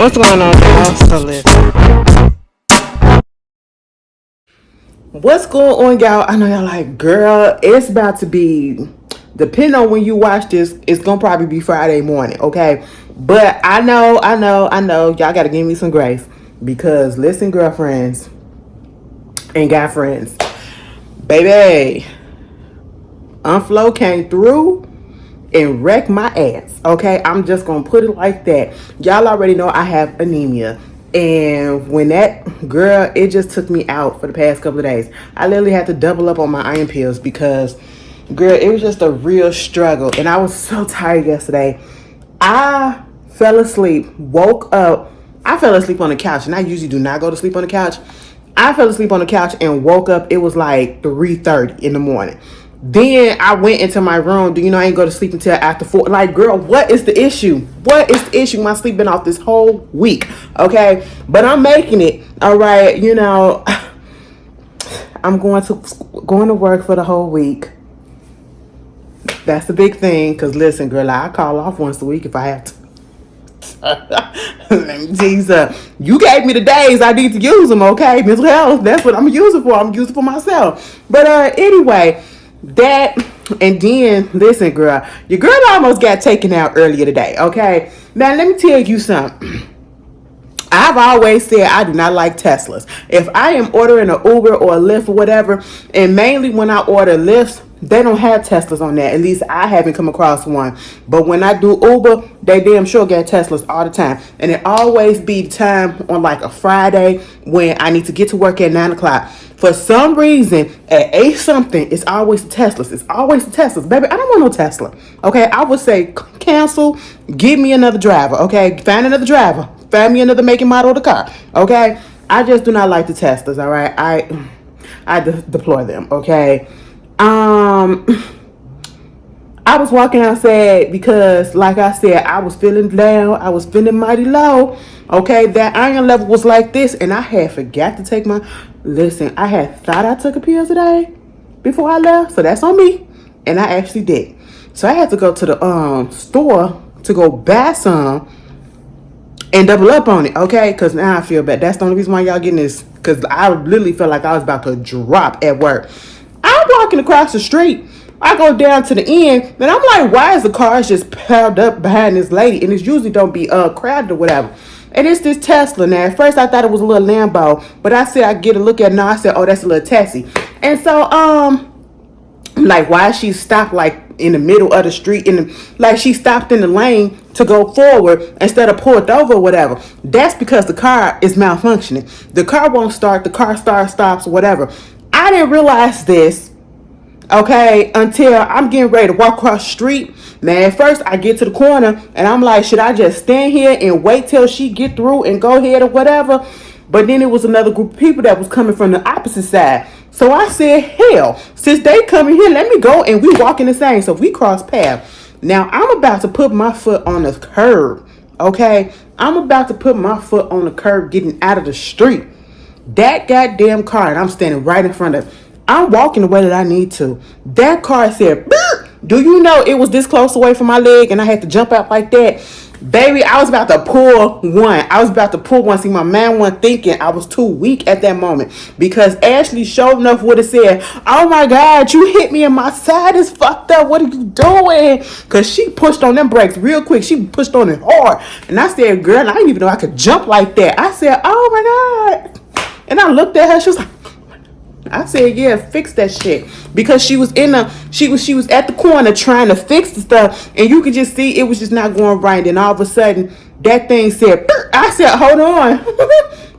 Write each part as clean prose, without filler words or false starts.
What's going on, y'all? So listen. What's going on, y'all? I know y'all like, girl, it's about to be, depending on when you watch this, it's gonna probably be Friday morning, okay? But I know, y'all gotta give me some grace. Because listen, girlfriends and guy friends, baby, Unflow came through and wreck my ass. Okay, I'm just gonna put it like that. Y'all already know I have anemia, and when that girl, it just took me out for the past couple of days. I literally had to double up on my iron pills because, girl, it was just a real struggle, and I was so tired yesterday. I fell asleep, woke up. I fell asleep on the couch, and I usually do not go to sleep on the couch. I fell asleep on the couch and woke up. It was like 3:30 in the morning. Then I went into my room. Do you know I ain't go to sleep until after 4? Like, girl, what is the issue? What is the issue? My sleep been off this whole week. Okay, but I'm making it. All right, you know, I'm going to work for the whole week. That's the big thing. Cause listen, girl, I call off once a week if I have to. Let me tell you something. You gave me the days I need to use them, okay? Mental health, that's what I'm using for. I'm using for myself. But anyway, that, and then listen, girl, your girl almost got taken out earlier today, okay? Now let me tell you something. I've always said I do not like Teslas. If I am ordering an Uber or a Lyft or whatever, and mainly when I order Lyfts, they don't have Teslas on there. At least I haven't come across one. But when I do Uber, they damn sure get Teslas all the time. And it always be time on like a Friday when I need to get to work at 9 o'clock. For some reason, at 8 something, it's always the Teslas. It's always the Teslas. Baby, I don't want no Tesla. Okay, I would say cancel, give me another driver. Okay, find another driver. Find me another make and model of the car. Okay, I just do not like the Teslas. All right, I deplore them. Okay, I was walking outside because, like I said, I was feeling down. I was feeling mighty low. Okay, that iron level was like this, and I had forgot to take my. Listen, I had thought I took a pill today before I left, so that's on me, and I actually did. So I had to go to the store to go buy some and double up on it, okay? Because now I feel bad. That's the only reason why y'all getting this. Because I literally felt like I was about to drop at work. I'm walking across the street. I go down to the end, and I'm like, why is the cars just piled up behind this lady? And it's usually don't be crowded or whatever. And it's this Tesla now. At first I thought it was a little Lambo, but I said I get a look at it now. I said, oh, that's a little taxi. And so like, why she stopped like in the middle of the street, like she stopped in the lane to go forward instead of pulled over or whatever. That's because the car is malfunctioning. The car won't start. The car stops, whatever. I didn't realize this, okay, until I'm getting ready to walk across the street. Man, at first I get to the corner and I'm like, should I just stand here and wait till she get through and go ahead or whatever? But then it was another group of people that was coming from the opposite side. So I said, hell, since they coming here, let me go, and we walking the same. So we cross paths. Now I'm about to put my foot on the curb. Okay? I'm about to put my foot on the curb getting out of the street. That goddamn car, and I'm standing right in front of it. I'm walking the way that I need to. That car said, "Burr!" Do you know it was this close away from my leg and I had to jump out like that? Baby, I was about to pull one. See, my man wasn't thinking. I was too weak at that moment. Because Ashley sure enough would have said, oh my God, you hit me and my side is fucked up. What are you doing? Because she pushed on them brakes real quick. She pushed on it hard. And I said, girl, I didn't even know I could jump like that. I said, oh my God. And I looked at her. She was like, I said, yeah, fix that shit. Because she was she was at the corner trying to fix the stuff, and you could just see it was just not going right. And all of a sudden, that thing said, "Burr." I said, hold on.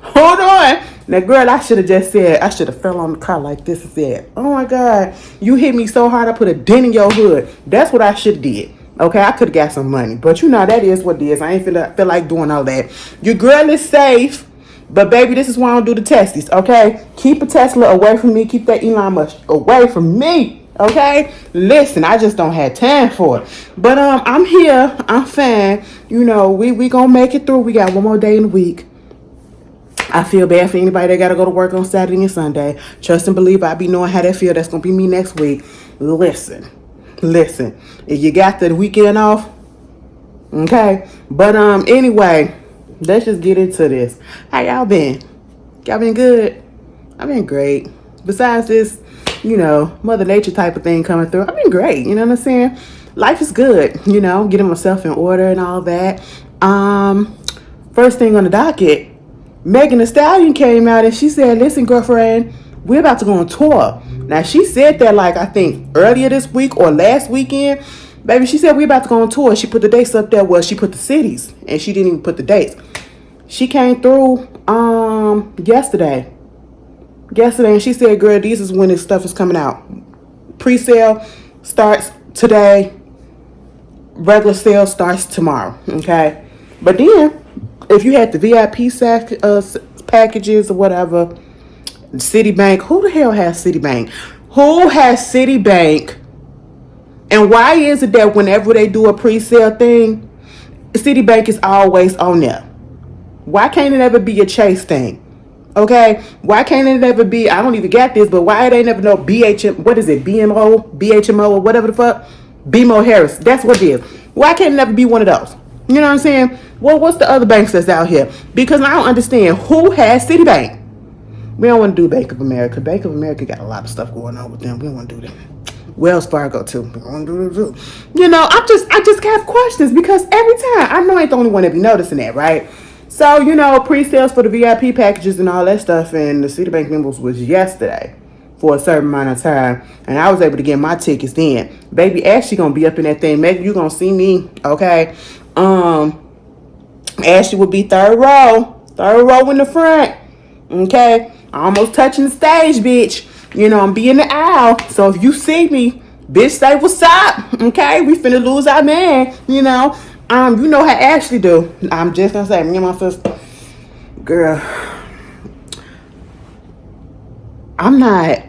Hold on. Now, girl, I should have fell on the car like this and said, oh my God, you hit me so hard I put a dent in your hood. That's what I should have did. Okay, I could have got some money. But you know, that is what it is. I ain't feel like doing all that. Your girl is safe. But baby, this is why I don't do the testes, okay? Keep a Tesla away from me. Keep that Elon Musk away from me, okay? Listen, I just don't have time for it. But I'm here. I'm fine. You know, we gonna make it through. We got one more day in the week. I feel bad for anybody that gotta go to work on Saturday and Sunday. Trust and believe I be knowing how that feel. That's gonna be me next week. Listen. If you got the weekend off, okay? But anyway, let's just get into this. How y'all been? Y'all been good? I've been great. Besides this, Mother Nature type of thing coming through, I've been great. You know what I'm saying? Life is good, getting myself in order and all that. First thing on the docket, Megan Thee Stallion came out and she said, listen, girlfriend, we're about to go on tour. Now, she said that I think earlier this week or last weekend. Baby, she said we're about to go on tour. She put the dates up there. Well, she put the cities and she didn't even put the dates. She came through yesterday. And she said, girl, this is when this stuff is coming out. Pre-sale starts today. Regular sale starts tomorrow. Okay. But then, if you had the VIP packages or whatever, Citibank, who the hell has Citibank? Who has Citibank? And why is it that whenever they do a pre-sale thing, Citibank is always on there? Why can't it ever be a Chase thing? Okay? Why can't it ever be, I don't even get this, but why they never know what is it, BHMO, or whatever the fuck? BMO Harris. That's what it is. Why can't it never be one of those? You know what I'm saying? Well, what's the other banks that's out here? Because I don't understand who has Citibank. We don't want to do Bank of America. Bank of America got a lot of stuff going on with them. We don't want to do that. Wells Fargo too. We don't want to do that too. I just have questions because every time, I know I ain't the only one that be noticing that, right? So, pre-sales for the VIP packages and all that stuff and the Citibank members was yesterday for a certain amount of time. And I was able to get my tickets then. Baby Ashley gonna be up in that thing. Maybe you gonna see me, okay? Ashley will be third row in the front, okay? Almost touching the stage, bitch. I'm being the aisle. So if you see me, bitch, say what's up, okay? We finna lose our man, You know how Ashley do. I'm just gonna say, me and my sister, girl, I'm not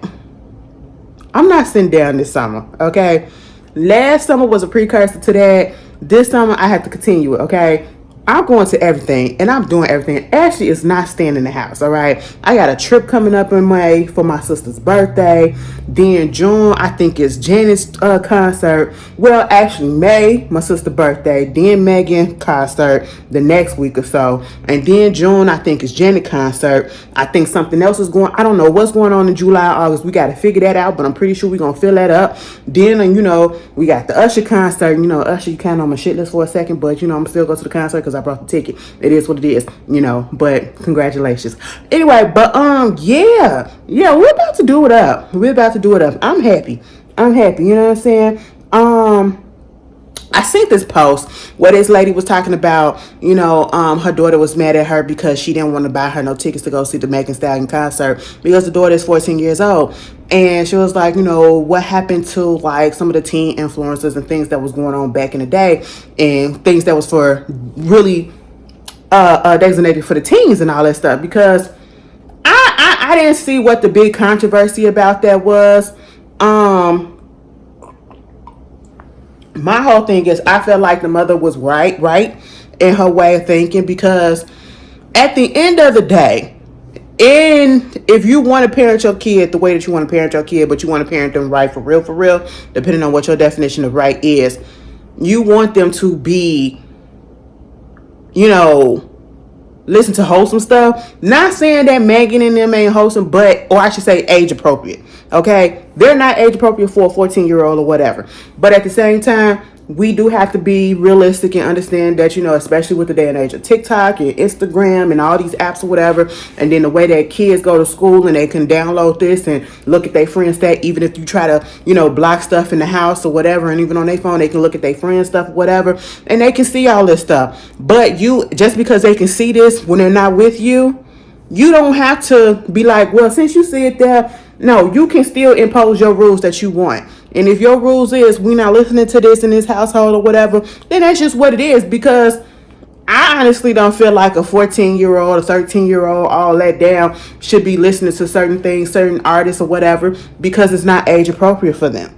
sitting down this summer, okay? Last summer was a precursor to that. This summer, I have to continue it, okay? I'm going to everything, and I'm doing everything. Ashley is not staying in the house, all right? I got a trip coming up in May for my sister's birthday. Then June, I think it's Janet's concert. Well, actually, May, my sister's birthday. Then Megan concert the next week or so. And then June, I think it's Janet concert. I think something else is going. I don't know what's going on in July, August. We got to figure that out, but I'm pretty sure we're going to fill that up. Then, we got the Usher concert. Usher, you kind of on my shit list for a second, but, I'm still going to the concert because I brought the ticket. It is what it is, but congratulations. Anyway, but yeah, we're about to do it up. I'm happy. You know what I'm saying? I seen this post where this lady was talking about, her daughter was mad at her because she didn't want to buy her no tickets to go see the Megan Thee Stallion concert because the daughter is 14 years old. And she was like, what happened to some of the teen influencers and things that was going on back in the day and things that was for really designated for the teens and all that stuff, because I didn't see what the big controversy about that was. My whole thing is I felt like the mother was right in her way of thinking, because at the end of the day, if you want to parent your kid the way that you want to parent your kid, but you want to parent them right for real, depending on what your definition of right is, you want them to be, listen to wholesome stuff. Not saying that Megan and them ain't wholesome, or I should say age appropriate. Okay? They're not age appropriate for a 14-year-old or whatever. But at the same time, we do have to be realistic and understand that, especially with the day and age of TikTok and Instagram and all these apps or whatever, and then the way that kids go to school and they can download this and look at their friends' stat, even if you try to, block stuff in the house or whatever, and even on their phone, they can look at their friends' stuff or whatever, and they can see all this stuff. But just because they can see this when they're not with you, you don't have to be like, well, since you see it there, no, you can still impose your rules that you want. And if your rules is we not listening to this in this household or whatever, then that's just what it is. Because I honestly don't feel like a 14-year-old, a 13-year-old, all that down should be listening to certain things, certain artists or whatever, because it's not age appropriate for them.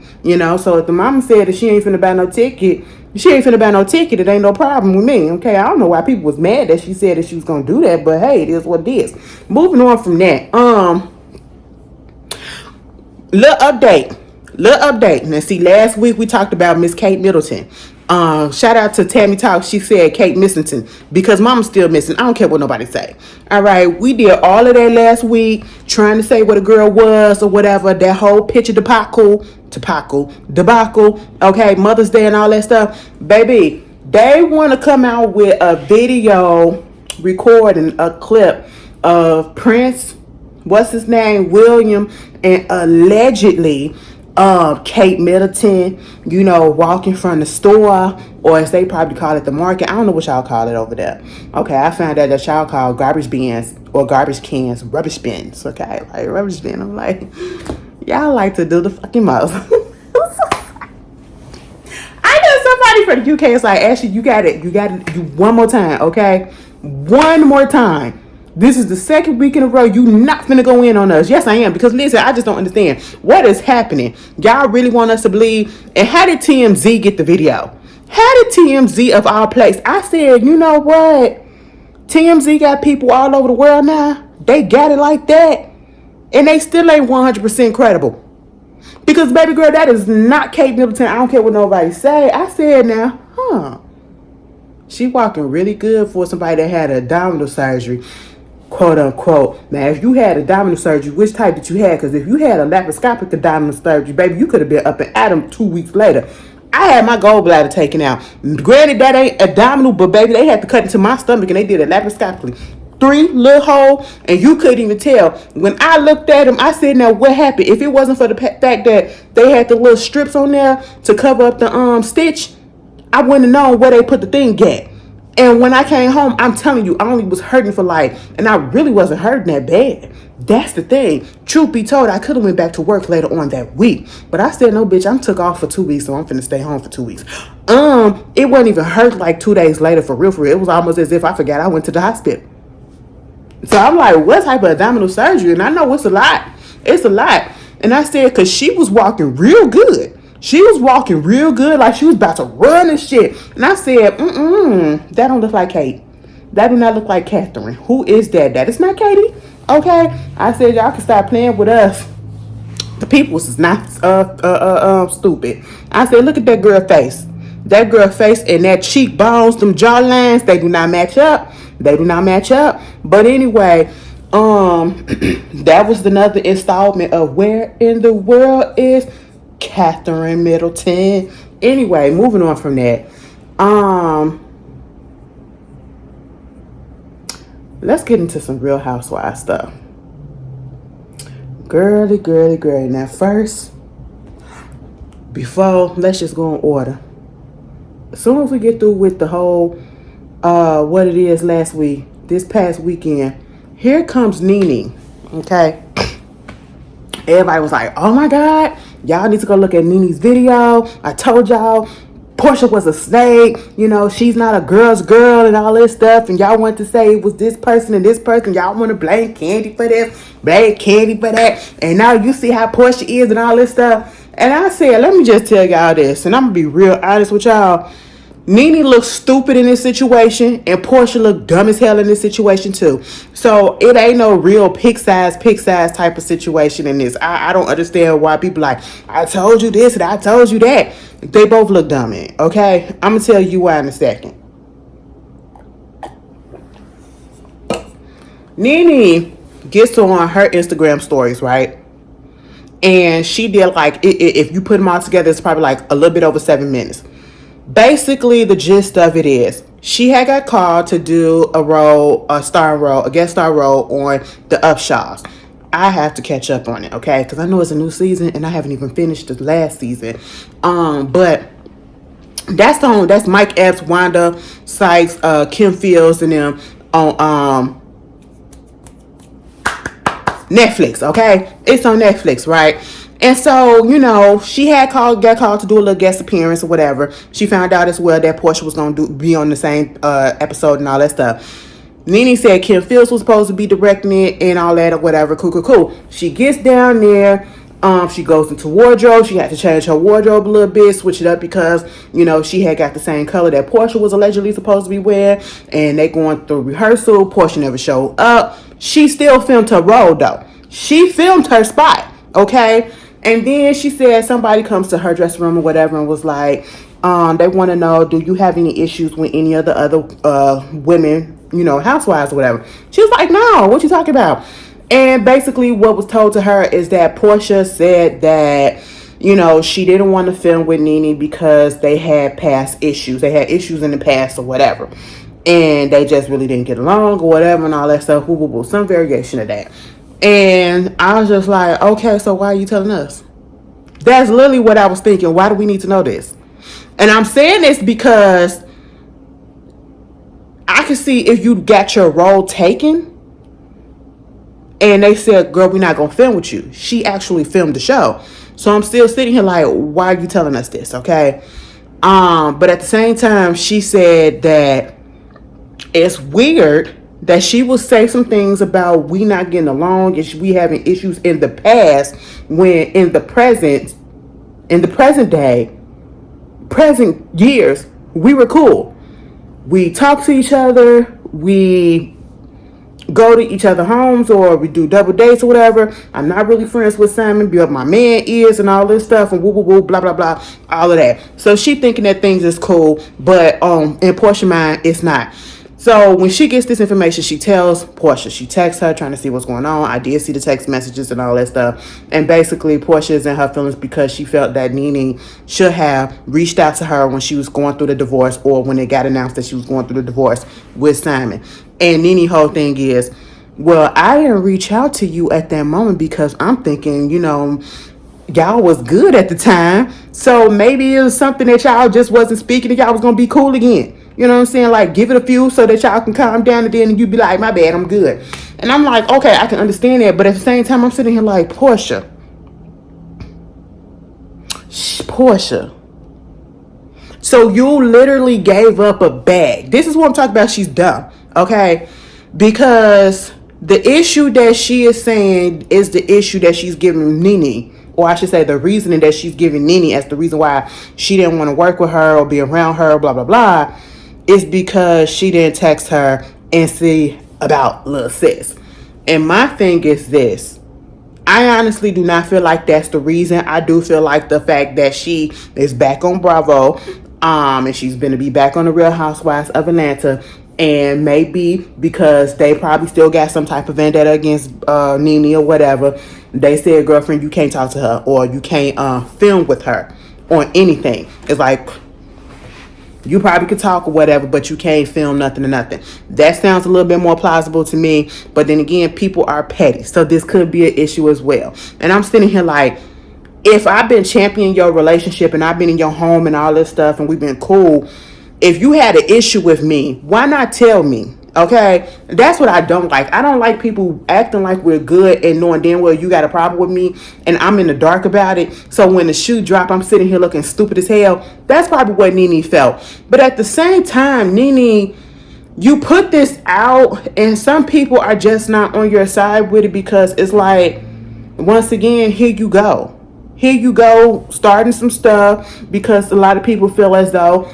So if the mama said that she ain't finna buy no ticket, it ain't no problem with me. Okay, I don't know why people was mad that she said that she was gonna do that, but hey, it is what it is. Moving on from that, little update. Now, see, last week we talked about Miss Kate Middleton. Shout out to Tammy Talk. She said Kate Missington because Mama's still missing. I don't care what nobody say. All right, we did all of that last week, trying to say what a girl was or whatever. That whole picture debacle. Okay, Mother's Day and all that stuff, baby. They want to come out with a video recording a clip of Prince, what's his name, William, and allegedly Kate Middleton, walking from the store, or as they probably call it, the market. I don't know what y'all call it over there. Okay, I found out that y'all call garbage bins or garbage cans rubbish bins. Okay, like rubbish bin. I'm like, y'all like to do the fucking most. I know somebody from the UK is like, Ashley, you got it do one more time, okay? One more time. This is the second week in a row you not finna go in on us. Yes, I am. Because listen, I just don't understand. What is happening? Y'all really want us to believe? And how did TMZ get the video? How did TMZ of all place? I said, you know what? TMZ got people all over the world now. They got it like that. And they still ain't 100% credible. Because, baby girl, that is not Kate Middleton. I don't care what nobody say. I said now, she walking really good for somebody that had abdominal surgery, quote unquote. Now, if you had abdominal surgery, which type did you have? Because if you had a laparoscopic abdominal surgery, baby, you could have been up and at 'em 2 weeks later. I had my gallbladder taken out. Granted, that ain't abdominal, but baby, they had to cut into my stomach and they did it laparoscopically. 3 little hole, and you couldn't even tell. When I looked at them, I said, now what happened? If it wasn't for the fact that they had the little strips on there to cover up the stitch, I wouldn't have known where they put the thing at. And when I came home, I'm telling you, I only was hurting for and I really wasn't hurting that bad. That's the thing. Truth be told, I could have went back to work later on that week. But I said, no, bitch, I'm took off for 2 weeks, so I'm finna stay home for 2 weeks. It wasn't even hurt like 2 days later, for real. It was almost as if I forgot I went to the hospital. So I'm like, what type of abdominal surgery? And I know it's a lot. It's a lot. And I said, because she was walking real good. She was walking real good, like she was about to run and shit. And I said, that don't look like Kate. That do not look like Catherine. Who is that? That is not Katie. Okay? I said, y'all can stop playing with us. The people is not stupid. I said, look at that girl face. That girl face and that cheekbones, them jawlines, they do not match up. They do not match up. But anyway, that was another installment of Where in the World is Catherine Middleton. Anyway, moving on from that. Let's get into some Real Housewives stuff. Girly. Now first, let's just go in order. As soon as we get through with the whole what it is this past weekend, here comes Nene. Okay. Everybody was like, oh my God, y'all need to go look at Nene's video. I told y'all Portia was a snake. She's not a girl's girl and all this stuff. And y'all want to say it was this person and this person. Y'all want to blame Kandi for this, blame Kandi for that. And now you see how Portia is and all this stuff. And I said, let me just tell y'all this. And I'm going to be real honest with y'all. Nene looked stupid in this situation, and Portia looked dumb as hell in this situation too. So it ain't no real pick size type of situation in this. I don't understand why people like, I told you this and I told you that. They both look dumb in it, okay? I'm going to tell you why in a second. Nene gets on her Instagram stories, right? And she did if you put them all together, it's probably like a little bit over 7 minutes. Basically, the gist of it is she had got called to do a guest star role on the Upshaws. I have to catch up on it, okay? Because I know it's a new season and I haven't even finished the last season. But that's Mike Epps, Wanda Sykes, Kim Fields, and them on Netflix, okay? It's on Netflix, right? And so, she got called to do a little guest appearance or whatever. She found out as well that Portia was going to be on the same episode and all that stuff. Nene said Kim Fields was supposed to be directing it and all that or whatever. Cool. She gets down there. She goes into wardrobe. She had to change her wardrobe a little bit, switch it up because, she had got the same color that Portia was allegedly supposed to be wearing. And they going through rehearsal. Portia never showed up. She still filmed her role, though. She filmed her spot, okay? And then she said somebody comes to her dressing room or whatever and was like, They want to know, do you have any issues with any of the other women, housewives or whatever? She was like, no, what you talking about? And basically what was told to her is that Portia said that, she didn't want to film with Nene because they had past issues. They had issues in the past or whatever. And they just really didn't get along or whatever and all that stuff. Some variation of that. And I was just like, okay, so why are you telling us? That's literally what I was thinking. Why do we need to know this? And I'm saying this because I can see if you got your role taken and they said, girl, we're not going to film with you. She actually filmed the show. So I'm still sitting here like, why are you telling us this? Okay. But at the same time, she said that it's weird that she will say some things about we not getting along and we having issues in the past when in the present day, present years, we were cool. We talk to each other, we go to each other's homes, or we do double dates or whatever. I'm not really friends with Simon, but my man is, and all this stuff, and woo woo woo, blah blah blah, all of that. So she thinking that things is cool, but in Portia's mind, it's not. So when she gets this information, she tells Portia. She texts her trying to see what's going on. I did see the text messages and all that stuff. And basically, Portia is in her feelings because she felt that Nene should have reached out to her when she was going through the divorce, or when it got announced that she was going through the divorce with Simon. And Nene's whole thing is, well, I didn't reach out to you at that moment because I'm thinking, y'all was good at the time. So maybe it was something that y'all just wasn't speaking and y'all was going to be cool again. You know what I'm saying? Like, give it a few so that y'all can calm down, and then you be like, my bad, I'm good. And I'm like, okay, I can understand that. But at the same time, I'm sitting here like, Portia. So you literally gave up a bag. This is what I'm talking about. She's dumb. Okay? Because the issue that she is saying is the issue that she's giving Nene. Or I should say the reasoning that she's giving Nene as the reason why she didn't want to work with her or be around her, blah, blah, blah, is because she didn't text her and see about little sis. And my thing is this. I honestly do not feel like that's the reason. I do feel like the fact that she is back on Bravo, and she's going to be back on the Real Housewives of Atlanta, and maybe because they probably still got some type of vendetta against Nene or whatever, they said, girlfriend, you can't talk to her, or you can't film with her on anything. It's like, you probably could talk or whatever, but you can't film nothing or nothing. That sounds a little bit more plausible to me. But then again, people are petty. So this could be an issue as well. And I'm sitting here like, if I've been championing your relationship and I've been in your home and all this stuff and we've been cool, if you had an issue with me, why not tell me? Okay, that's what I don't like. I don't like people acting like we're good and knowing damn well you got a problem with me and I'm in the dark about it. So when the shoe drop, I'm sitting here looking stupid as hell. That's probably what Nene felt. But at the same time, Nene, you put this out and some people are just not on your side with it, because it's like, once again, here you go. Here you go, starting some stuff, because a lot of people feel as though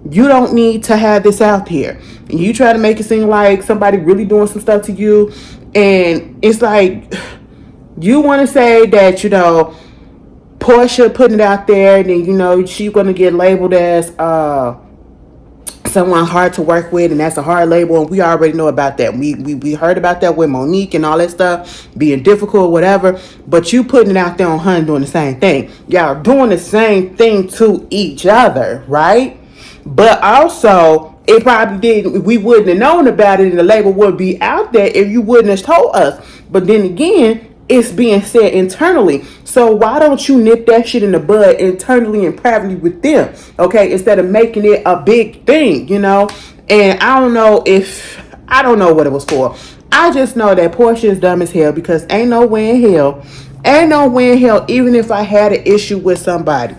you don't need to have this out here. And you try to make it seem like somebody really doing some stuff to you. And it's like, you want to say that, Portia putting it out there, and then, she's going to get labeled as someone hard to work with, and that's a hard label, and we already know about that. We heard about that with Monique and all that stuff, being difficult, whatever. But you putting it out there on her and doing the same thing. Y'all doing the same thing to each other, right? But also, it probably didn't. We wouldn't have known about it, and the label would be out there if you wouldn't have told us. But then again, it's being said internally. So why don't you nip that shit in the bud internally and privately with them, okay? Instead of making it a big thing, And I don't know what it was for. I just know that Portia is dumb as hell, because ain't no way in hell, even if I had an issue with somebody,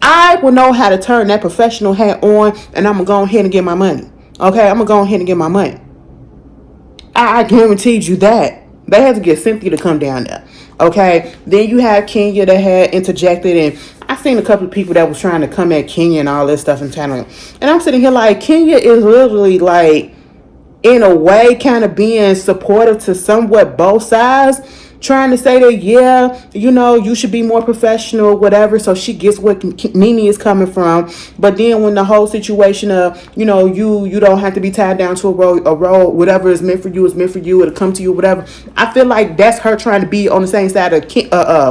I will know how to turn that professional hat on, and I'm going to go ahead and get my money. Okay, I'm going to go ahead and get my money. I guaranteed you that. They had to get Cynthia to come down there. Okay, then you have Kenya that had interjected, and I seen a couple of people that was trying to come at Kenya and all this stuff in channel. And I'm sitting here like, Kenya is literally like, in a way, kind of being supportive to somewhat both sides. trying to say that, yeah, you know, you should be more professional, whatever. So she gets what Nene is coming from. But then when the whole situation of, you know, you don't have to be tied down to a road, whatever is meant for you is meant for you. It'll come to you, whatever. I feel like that's her trying to be on the same side of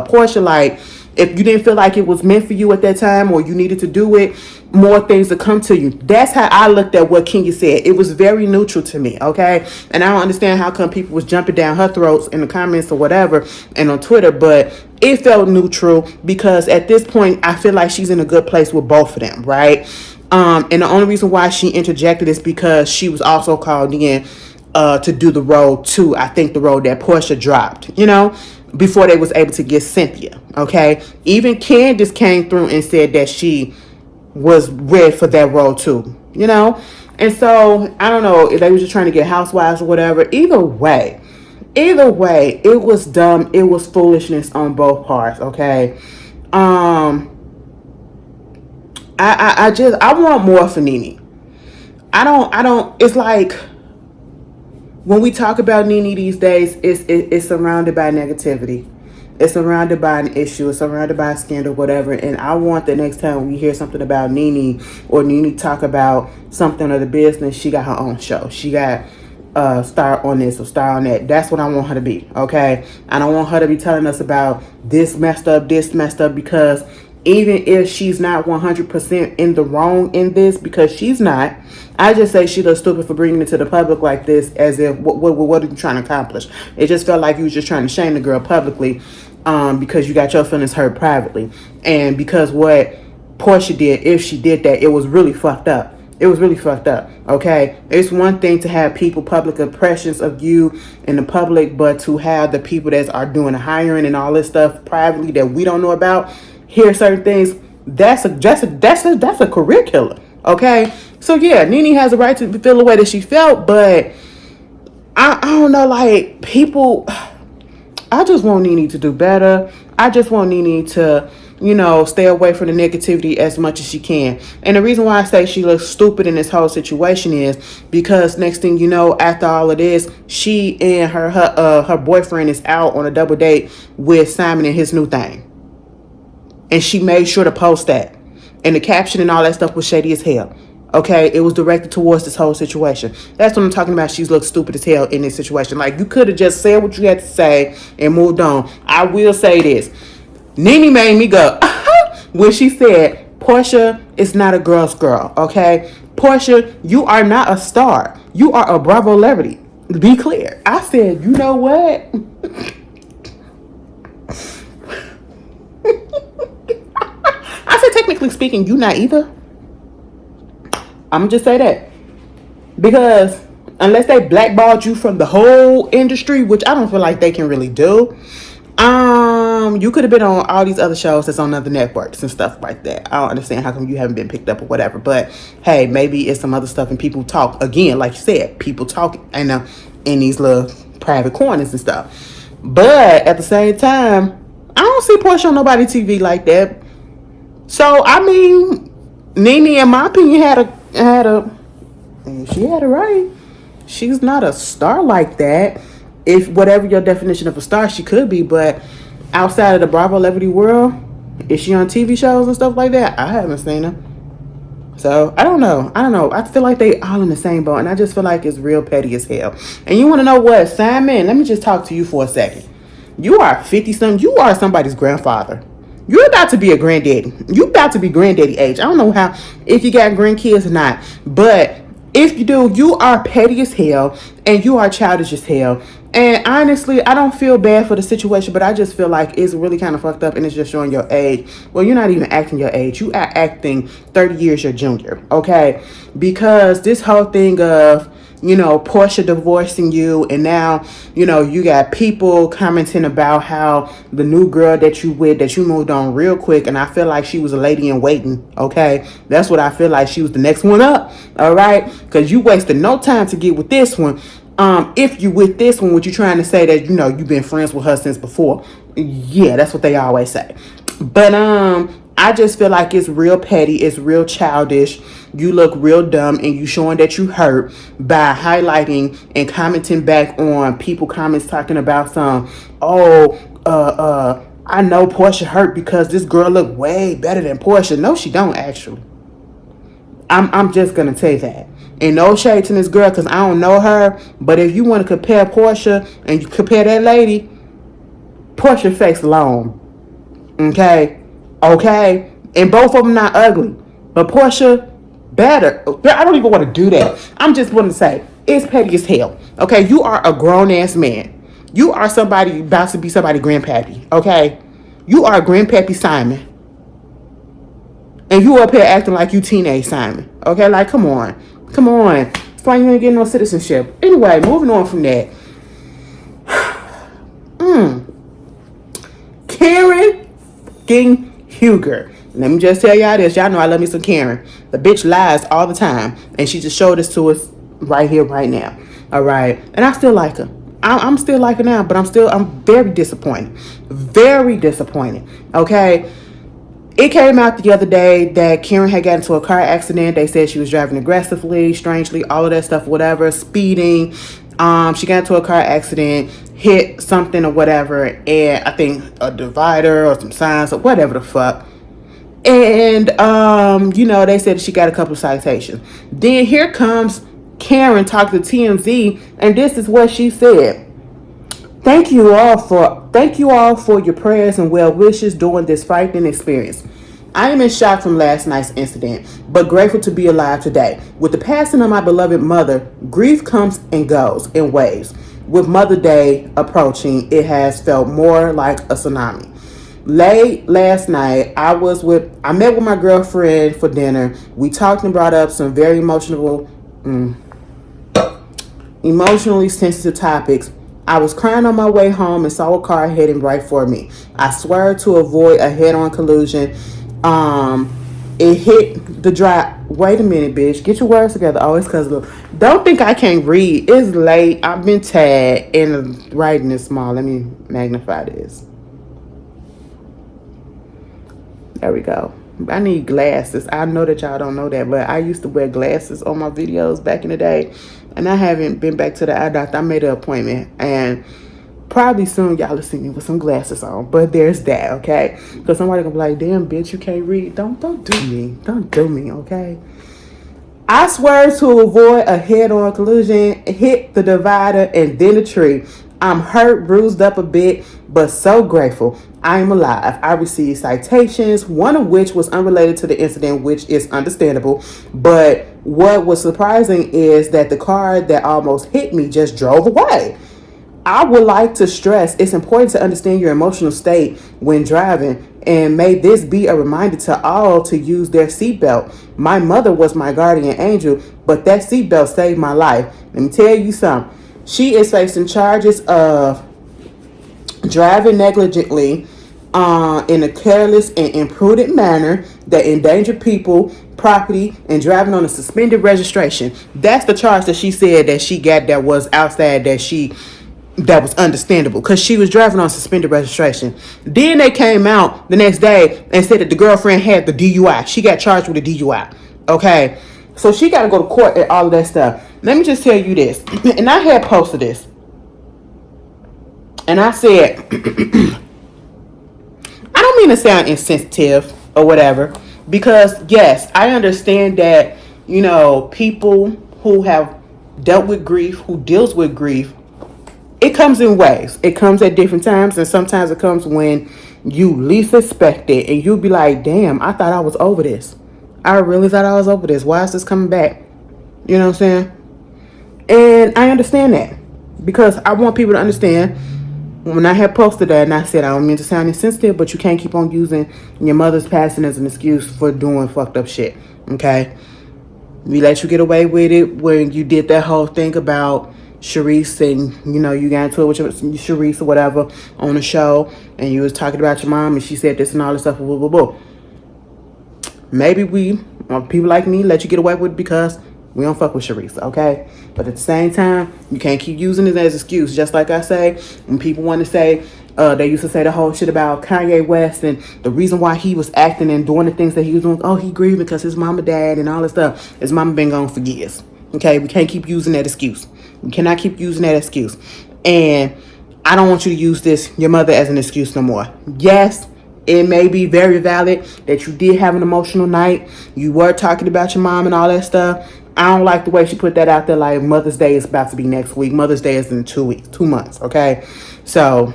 Portia. Like, if you didn't feel like it was meant for you at that time or you needed to do it, more things to come to you. That's how I looked at what Kenya said. It was very neutral to me, okay? And I don't understand how come people was jumping down her throats in the comments or whatever and on Twitter, but it felt neutral because at this point, I feel like she's in a good place with both of them, right? And the only reason why she interjected is because she was also called in to do the role too. I think the role that Portia dropped, you know, before they was able to get Cynthia. Okay, even Candace came through and said that she was ready for that role too. You know, and so I don't know if they were just trying to get housewives or whatever. Either way, it was dumb. It was foolishness on both parts. Okay, I want more for Nene. I don't. It's like, when we talk about Nene these days, it's surrounded by negativity. It's surrounded by an issue. It's surrounded by a scandal, whatever. And I want the next time we hear something about Nene or Nene talk about something of the business, she got her own show. She got star on this or star on that. That's what I want her to be, okay? I don't want her to be telling us about this messed up, because even if she's not 100% in the wrong in this, because she's not, I just say she looks stupid for bringing it to the public like this, as if, what are you trying to accomplish? It just felt like you was just trying to shame the girl publicly because you got your feelings hurt privately. And because what Portia did, if she did that, it was really fucked up. It was really fucked up, okay? It's one thing to have people public impressions of you in the public, but to have the people that are doing the hiring and all this stuff privately that we don't know about, hear certain things, that's a career killer, okay? So yeah, Nene has a right to feel the way that she felt, but I don't know, like, people, I just want Nene to do better. I just want Nene to, you know, stay away from the negativity as much as she can. And the reason why I say she looks stupid in this whole situation is because next thing you know, after all of this, she and her boyfriend is out on a double date with Simon and his new thing. And she made sure to post that. And the caption and all that stuff was shady as hell. Okay, it was directed towards this whole situation. That's what I'm talking about. She's looked stupid as hell in this situation. Like, you could have just said what you had to say and moved on. I will say this. Nene made me go when she said, Portia is not a girl's girl, okay? Portia, you are not a star. You are a Bravo celebrity. Be clear. I said, you know what? I said, technically speaking, you not either. I'm gonna just say that, because unless they blackballed you from the whole industry, which I don't feel like they can really do, you could have been on all these other shows that's on other networks and stuff like that. I don't understand how come you haven't been picked up or whatever, but hey, maybe it's some other stuff and people talk again, like you said, people talk and in these little private corners and stuff. But at the same time, I don't see Portia on nobody TV like that. So I mean, Nene, in my opinion, she had a right. She's not a star like that. If whatever your definition of a star, she could be, but outside of the Bravo celebrity world, is she on TV shows and stuff like that? I haven't seen her. So I don't know. I feel like they all in the same boat, and I just feel like it's real petty as hell. And you want to know what, Simon? Let me just talk to you for a second. You are 50-something. You are somebody's grandfather. You're about to be a granddaddy. You about to be granddaddy age. I don't know how, if you got grandkids or not. But if you do, you are petty as hell. And you are childish as hell. And honestly, I don't feel bad for the situation. But I just feel like it's really kind of fucked up. And it's just showing your age. Well, you're not even acting your age. You are acting 30 years your junior. Okay? Because this whole thing of, you know, Portia divorcing you, and now, you know, you got people commenting about how the new girl that you with, that you moved on real quick, and I feel like she was a lady in waiting, okay? That's what I feel like. She was the next one up, all right? Because you wasted no time to get with this one. If you with this one, what you trying to say that, you know, you've been friends with her since before. Yeah, that's what they always say. But, I just feel like it's real petty, it's real childish. You look real dumb, and you showing that you hurt by highlighting and commenting back on people comments talking about some, I know Portia hurt because this girl look way better than Portia. No, she don't actually. I'm just gonna say that. And no shade to this girl because I don't know her. But if you want to compare Portia and you compare that lady, Portia face long. Okay? Okay? And both of them not ugly. But Portia, better. I don't even want to do that. I'm just want to say, it's petty as hell. Okay? You are a grown-ass man. You are somebody about to be somebody grandpappy. Okay? You are grandpappy Simon. And you up here acting like you teenage Simon. Okay? Like, come on. Come on. That's why you ain't getting no citizenship. Anyway, moving on from that. Karen fucking Huger. Let me just tell y'all this. Y'all know I love me some Karen. The bitch lies all the time. And she just showed this to us right here, right now. All right. And I still like her. I'm still like her now, but I'm very disappointed. Very disappointed. Okay. It came out the other day that Karen had gotten into a car accident. They said she was driving aggressively, strangely, all of that stuff, whatever, speeding. She got into a car accident, hit something or whatever, and I think a divider or some signs or whatever the fuck. And, they said she got a couple of citations. Then here comes Karen talking to TMZ, and this is what she said. Thank you all for your prayers and well wishes during this frightening experience. I am in shock from last night's incident, but grateful to be alive today. With the passing of my beloved mother, grief comes and goes in waves. With Mother's Day approaching, it has felt more like a tsunami. Late last night, I met with my girlfriend for dinner. We talked and brought up some very emotionally sensitive topics. I was crying on my way home and saw a car heading right for me. I swerved to avoid a head-on collision. It hit the drive. Wait a minute, bitch. Get your words together. Oh, it's because don't think I can't read. It's late. I've been tagged and writing is small. Let me magnify this. There we go. I need glasses. I know that y'all don't know that, but I used to wear glasses on my videos back in the day. And I haven't been back to the eye doctor. I made an appointment. And probably soon y'all will see me with some glasses on. But there's that, okay? Because somebody gonna be like, damn, bitch, you can't read. Don't do me. Don't do me, okay? I swear to avoid a head-on collision, hit the divider and then the tree. I'm hurt, bruised up a bit, but so grateful. I am alive. I received citations, one of which was unrelated to the incident, which is understandable. But what was surprising is that the car that almost hit me just drove away. I would like to stress it's important to understand your emotional state when driving, and may this be a reminder to all to use their seatbelt. My mother was my guardian angel, but that seatbelt saved my life. Let me tell you something. She is facing charges of driving negligently in a careless and imprudent manner that endangered people, property, and driving on a suspended registration. That's the charge that she said that she got that was outside that was understandable because she was driving on suspended registration. Then they came out the next day and said that the girlfriend had the DUI. She got charged with a DUI. Okay. So she got to go to court and all of that stuff. Let me just tell you this. And I had posted this. And I said, I don't mean to sound insensitive or whatever, because yes, I understand that, people who have dealt with grief, who deals with grief, it comes in waves. It comes at different times, and sometimes it comes when you least expect it, and you'll be like, damn, I thought I was over this. I really thought I was over this. Why is this coming back? You know what I'm saying? And I understand that because I want people to understand. When I had posted that and I said, I don't mean to sound insensitive, but you can't keep on using your mother's passing as an excuse for doing fucked up shit. Okay? We let you get away with it when you did that whole thing about Sharice and, you got into it with Sharice or whatever on the show and you was talking about your mom and she said this and all this stuff, blah, blah, blah. Maybe people like me, let you get away with it because we don't fuck with Sharice, okay? But at the same time, you can't keep using it as an excuse. Just like I say, when people want to say, They used to say the whole shit about Kanye West and the reason why he was acting and doing the things that he was doing. Oh, he grieving because his mama died and all this stuff. His mama been gone for years. Okay, we can't keep using that excuse. We cannot keep using that excuse. And I don't want you to use your mother, as an excuse no more. Yes, it may be very valid that you did have an emotional night. You were talking about your mom and all that stuff. I don't like the way she put that out there, like Mother's Day is about to be next week. Mother's Day is in 2 weeks, 2 months, okay? So,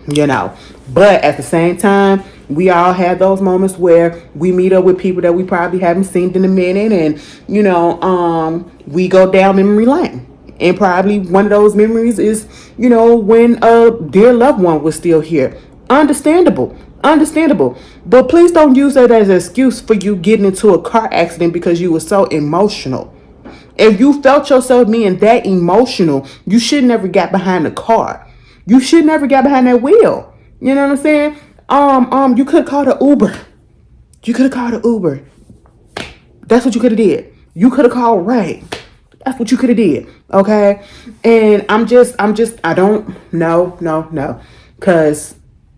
but at the same time, we all have those moments where we meet up with people that we probably haven't seen in a minute, and we go down memory lane. And probably one of those memories is, when a dear loved one was still here. Understandable. But please don't use that as an excuse for you getting into a car accident because you were so emotional. If you felt yourself being that emotional, you should never got behind the car. You should never got behind that wheel. You know what I'm saying? You could have called an Uber. That's what you could have did. You could have called Ray. That's what you could have did. Okay? And I don't know. Because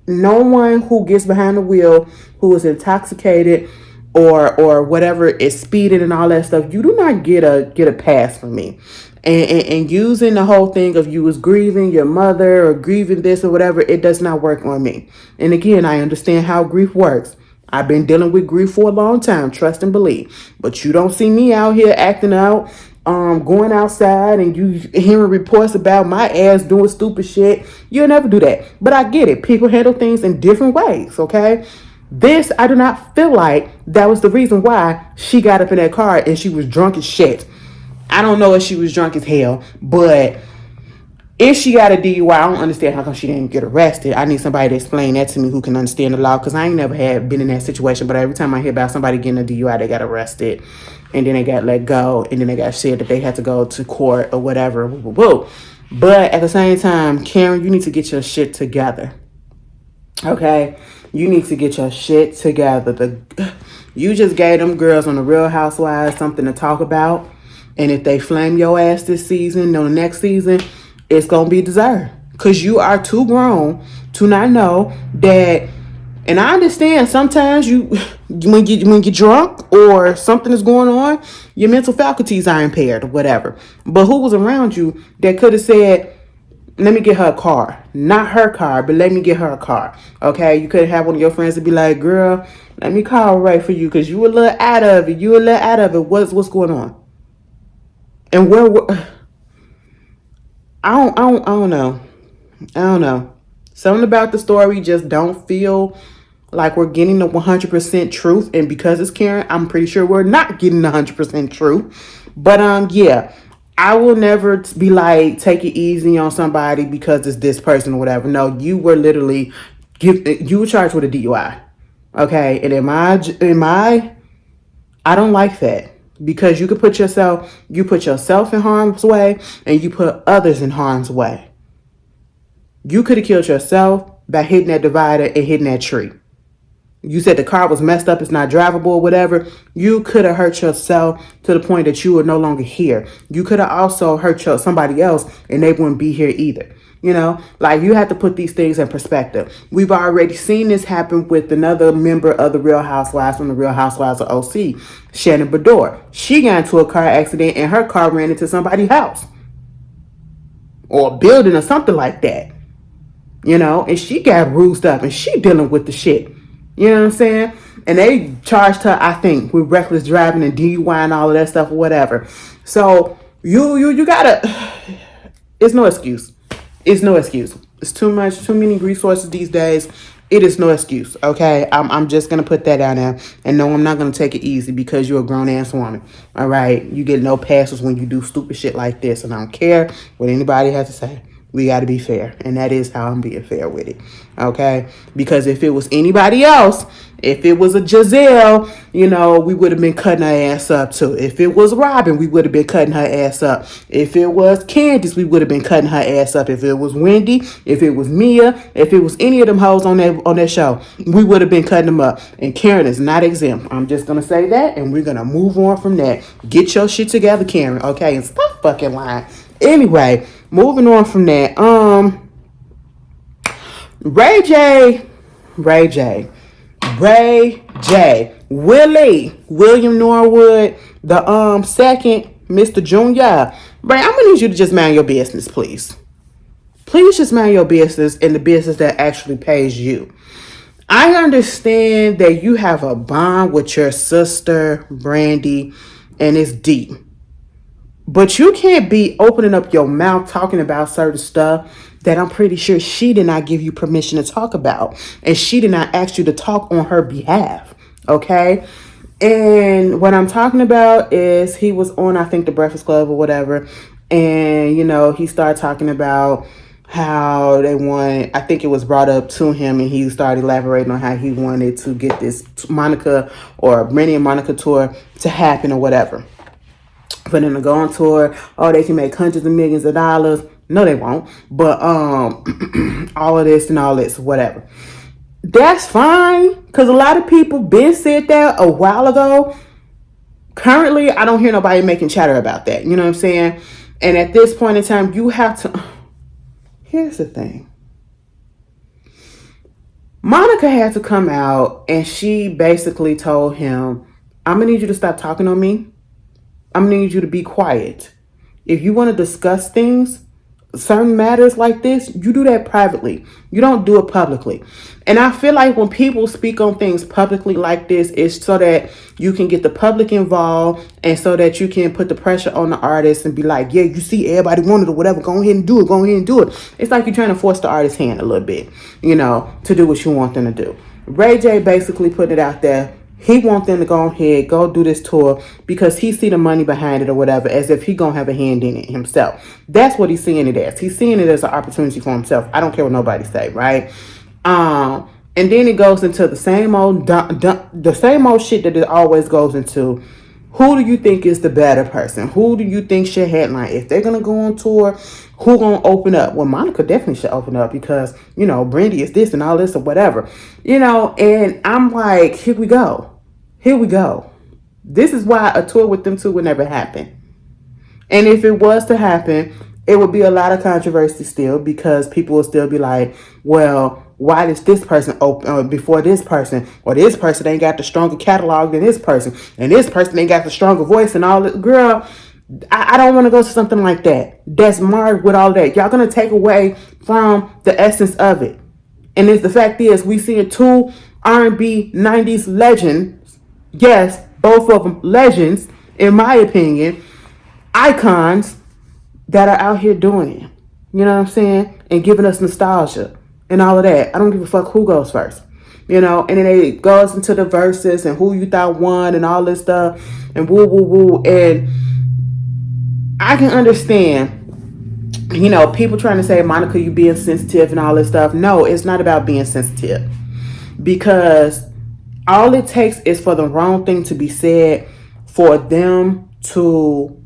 no one who gets behind the wheel who is intoxicated or whatever is speeding and all that stuff, you do not get a pass from me. And using the whole thing of you was grieving your mother or grieving this or whatever, it does not work on me. And again, I understand how grief works. I've been dealing with grief for a long time, trust and believe. But you don't see me out here acting out, going outside and you hearing reports about my ass doing stupid shit. You'll never do that. But I get it. People handle things in different ways, okay? This, I do not feel like that was the reason why she got up in that car and she was drunk as shit. I don't know if she was drunk as hell, but if she got a DUI, I don't understand how come she didn't get arrested. I need somebody to explain that to me who can understand the law, because I ain't never been in that situation. But every time I hear about somebody getting a DUI, they got arrested, and then they got let go, and then they got said that they had to go to court or whatever. Woo. But at the same time, Karen, you need to get your shit together. Okay? You need to get your shit together. You just gave them girls on the Real Housewives something to talk about. And if they flame your ass this season, on the next season, it's going to be deserved. Because you are too grown to not know that. And I understand sometimes when you're drunk or something is going on, your mental faculties are impaired or whatever. But who was around you that could have said, let me get her a car? Not her car, but let me get her a car. Okay? You could have one of your friends to be like, girl, let me call Ray for you because you a little out of it. What's going on? And where I don't know. Something about the story just don't feel like we're getting the 100% truth. And because it's Karen, I'm pretty sure we're not getting the 100% truth. But yeah, I will never be like, take it easy on somebody because it's this person or whatever. No, you were literally you were charged with a DUI. Okay, and I don't like that. Because you could put yourself in harm's way and you put others in harm's way. You could have killed yourself by hitting that divider and hitting that tree. You said the car was messed up, it's not drivable or whatever. You could have hurt yourself to the point that you were no longer here. You could have also hurt somebody else and they wouldn't be here either. Like you have to put these things in perspective. We've already seen this happen with another member of the Real Housewives from the Real Housewives of OC, Shannon Beador. She got into a car accident and her car ran into somebody's house or a building or something like that. And she got bruised up and she dealing with the shit. You know what I'm saying? And they charged her, I think, with reckless driving and DUI and all of that stuff or whatever. So you gotta, it's no excuse. It's no excuse. It's too many resources these days. It is no excuse, okay? I'm just going to put that down there. And no, I'm not going to take it easy because you're a grown-ass woman, all right? You get no passes when you do stupid shit like this. And I don't care what anybody has to say. We got to be fair. And that is how I'm being fair with it, okay? Because if it was anybody else, if it was a Giselle, we would have been cutting her ass up too. If it was Robin, we would have been cutting her ass up. If it was Candace, we would have been cutting her ass up. If it was Wendy, if it was Mia, if it was any of them hoes on that show, we would have been cutting them up. And Karen is not exempt. I'm just going to say that, and we're going to move on from that. Get your shit together, Karen, okay? And stop fucking lying. Anyway, moving on from that. Ray J, Ray J, Ray J, William Norwood, the second, Mr. Junior. Ray, I'm gonna need you to just mind your business, please. Please just mind your business and the business that actually pays you. I understand that you have a bond with your sister, Brandy, and it's deep. But you can't be opening up your mouth talking about certain stuff that I'm pretty sure she did not give you permission to talk about. And she did not ask you to talk on her behalf. Okay? And what I'm talking about is he was on, I think, the Breakfast Club or whatever. And, he started talking about how they wanted, I think it was brought up to him, and he started elaborating on how he wanted to get this Monica or Brandy and Monica tour to happen or whatever. For them to go on tour, they can make hundreds of millions of dollars. No, they won't. But all of this and all this, whatever. That's fine, because a lot of people been said that a while ago. Currently, I don't hear nobody making chatter about that. You know what I'm saying? And at this point in time, you have to... Here's the thing. Monica had to come out, and she basically told him, I'm going to need you to stop talking on me. I'm going to need you to be quiet. If you want to discuss things, certain matters like this, you do that privately. You don't do it publicly. And I feel like when people speak on things publicly like this, it's so that you can get the public involved and so that you can put the pressure on the artist and be like, yeah, you see, everybody wanted it or whatever. Go ahead and do it. Go ahead and do it. It's like you're trying to force the artist's hand a little bit, to do what you want them to do. Ray J basically put it out there. He wants them to go ahead, go do this tour because he see the money behind it or whatever, as if he gonna have a hand in it himself. That's what he's seeing it as. He's seeing it as an opportunity for himself. I don't care what nobody say, right? And then it goes into the same old shit that it always goes into. Who do you think is the better person? Who do you think should headline? If they're gonna go on tour, who gonna open up? Well, Monica definitely should open up because, Brandy is this and all this or whatever. And I'm like, here we go. Here we go. This is why a tour with them two would never happen. And if it was to happen, it would be a lot of controversy still because people will still be like, well, why does this person open before this person? Or this person ain't got the stronger catalog than this person. And this person ain't got the stronger voice and all that. Girl, I don't want to go to something like that. That's marred with all that. Y'all going to take away from the essence of it. And the fact is, we see two R&B 90s legends. Yes, both of them legends, in my opinion. Icons that are out here doing it. You know what I'm saying? And giving us nostalgia and all of that. I don't give a fuck who goes first. And then it goes into the verses and who you thought won and all this stuff and woo, woo, woo. And I can understand, people trying to say, Monica, you being sensitive and all this stuff. No, it's not about being sensitive. Because all it takes is for the wrong thing to be said for them to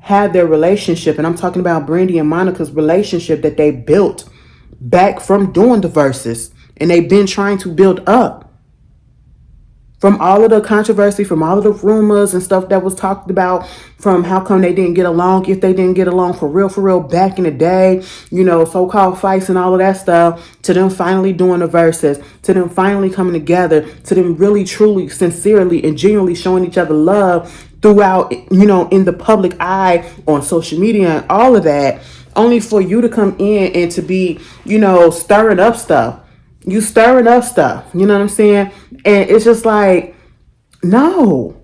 have their relationship. And I'm talking about Brandy and Monica's relationship that they built back from doing the verses. And they've been trying to build up. From all of the controversy, from all of the rumors and stuff that was talked about, from how come they didn't get along, if they didn't get along for real, back in the day, so-called fights and all of that stuff, to them finally doing the verses, to them finally coming together, to them really, truly, sincerely, and genuinely showing each other love throughout, in the public eye, on social media and all of that, only for you to come in and to be, stirring up stuff. You stirring up stuff, you know what I'm saying? And it's just like, no,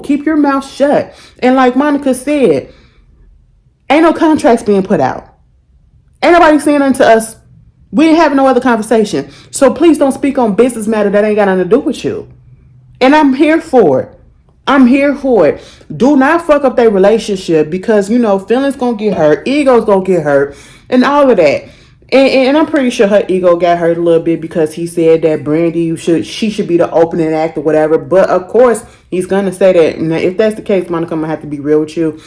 keep your mouth shut. And like Monica said, ain't no contracts being put out. Ain't nobody saying nothing to us. We ain't having no other conversation. So please don't speak on business matter that ain't got nothing to do with you. And I'm here for it. I'm here for it. Do not fuck up their relationship because, feelings gonna get hurt, ego's gonna get hurt, and all of that. And I'm pretty sure her ego got hurt a little bit because he said that Brandy she should be the opening act or whatever. But of course, he's gonna say that. Now, if that's the case, Monica, I'm gonna have to be real with you.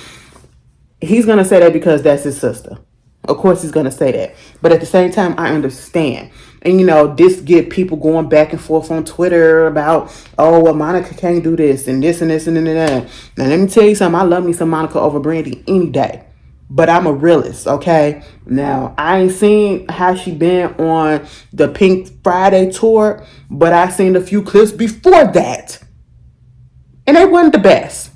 He's gonna say that because that's his sister. Of course, he's gonna say that. But at the same time, I understand. And this get people going back and forth on Twitter about, oh, well, Monica can't do this and this and this and that. Now let me tell you something. I love me some Monica over Brandy any day. but I'm a realist, okay? Now, I ain't seen how she been on the Pink Friday tour, but I seen a few clips before that. And they weren't the best.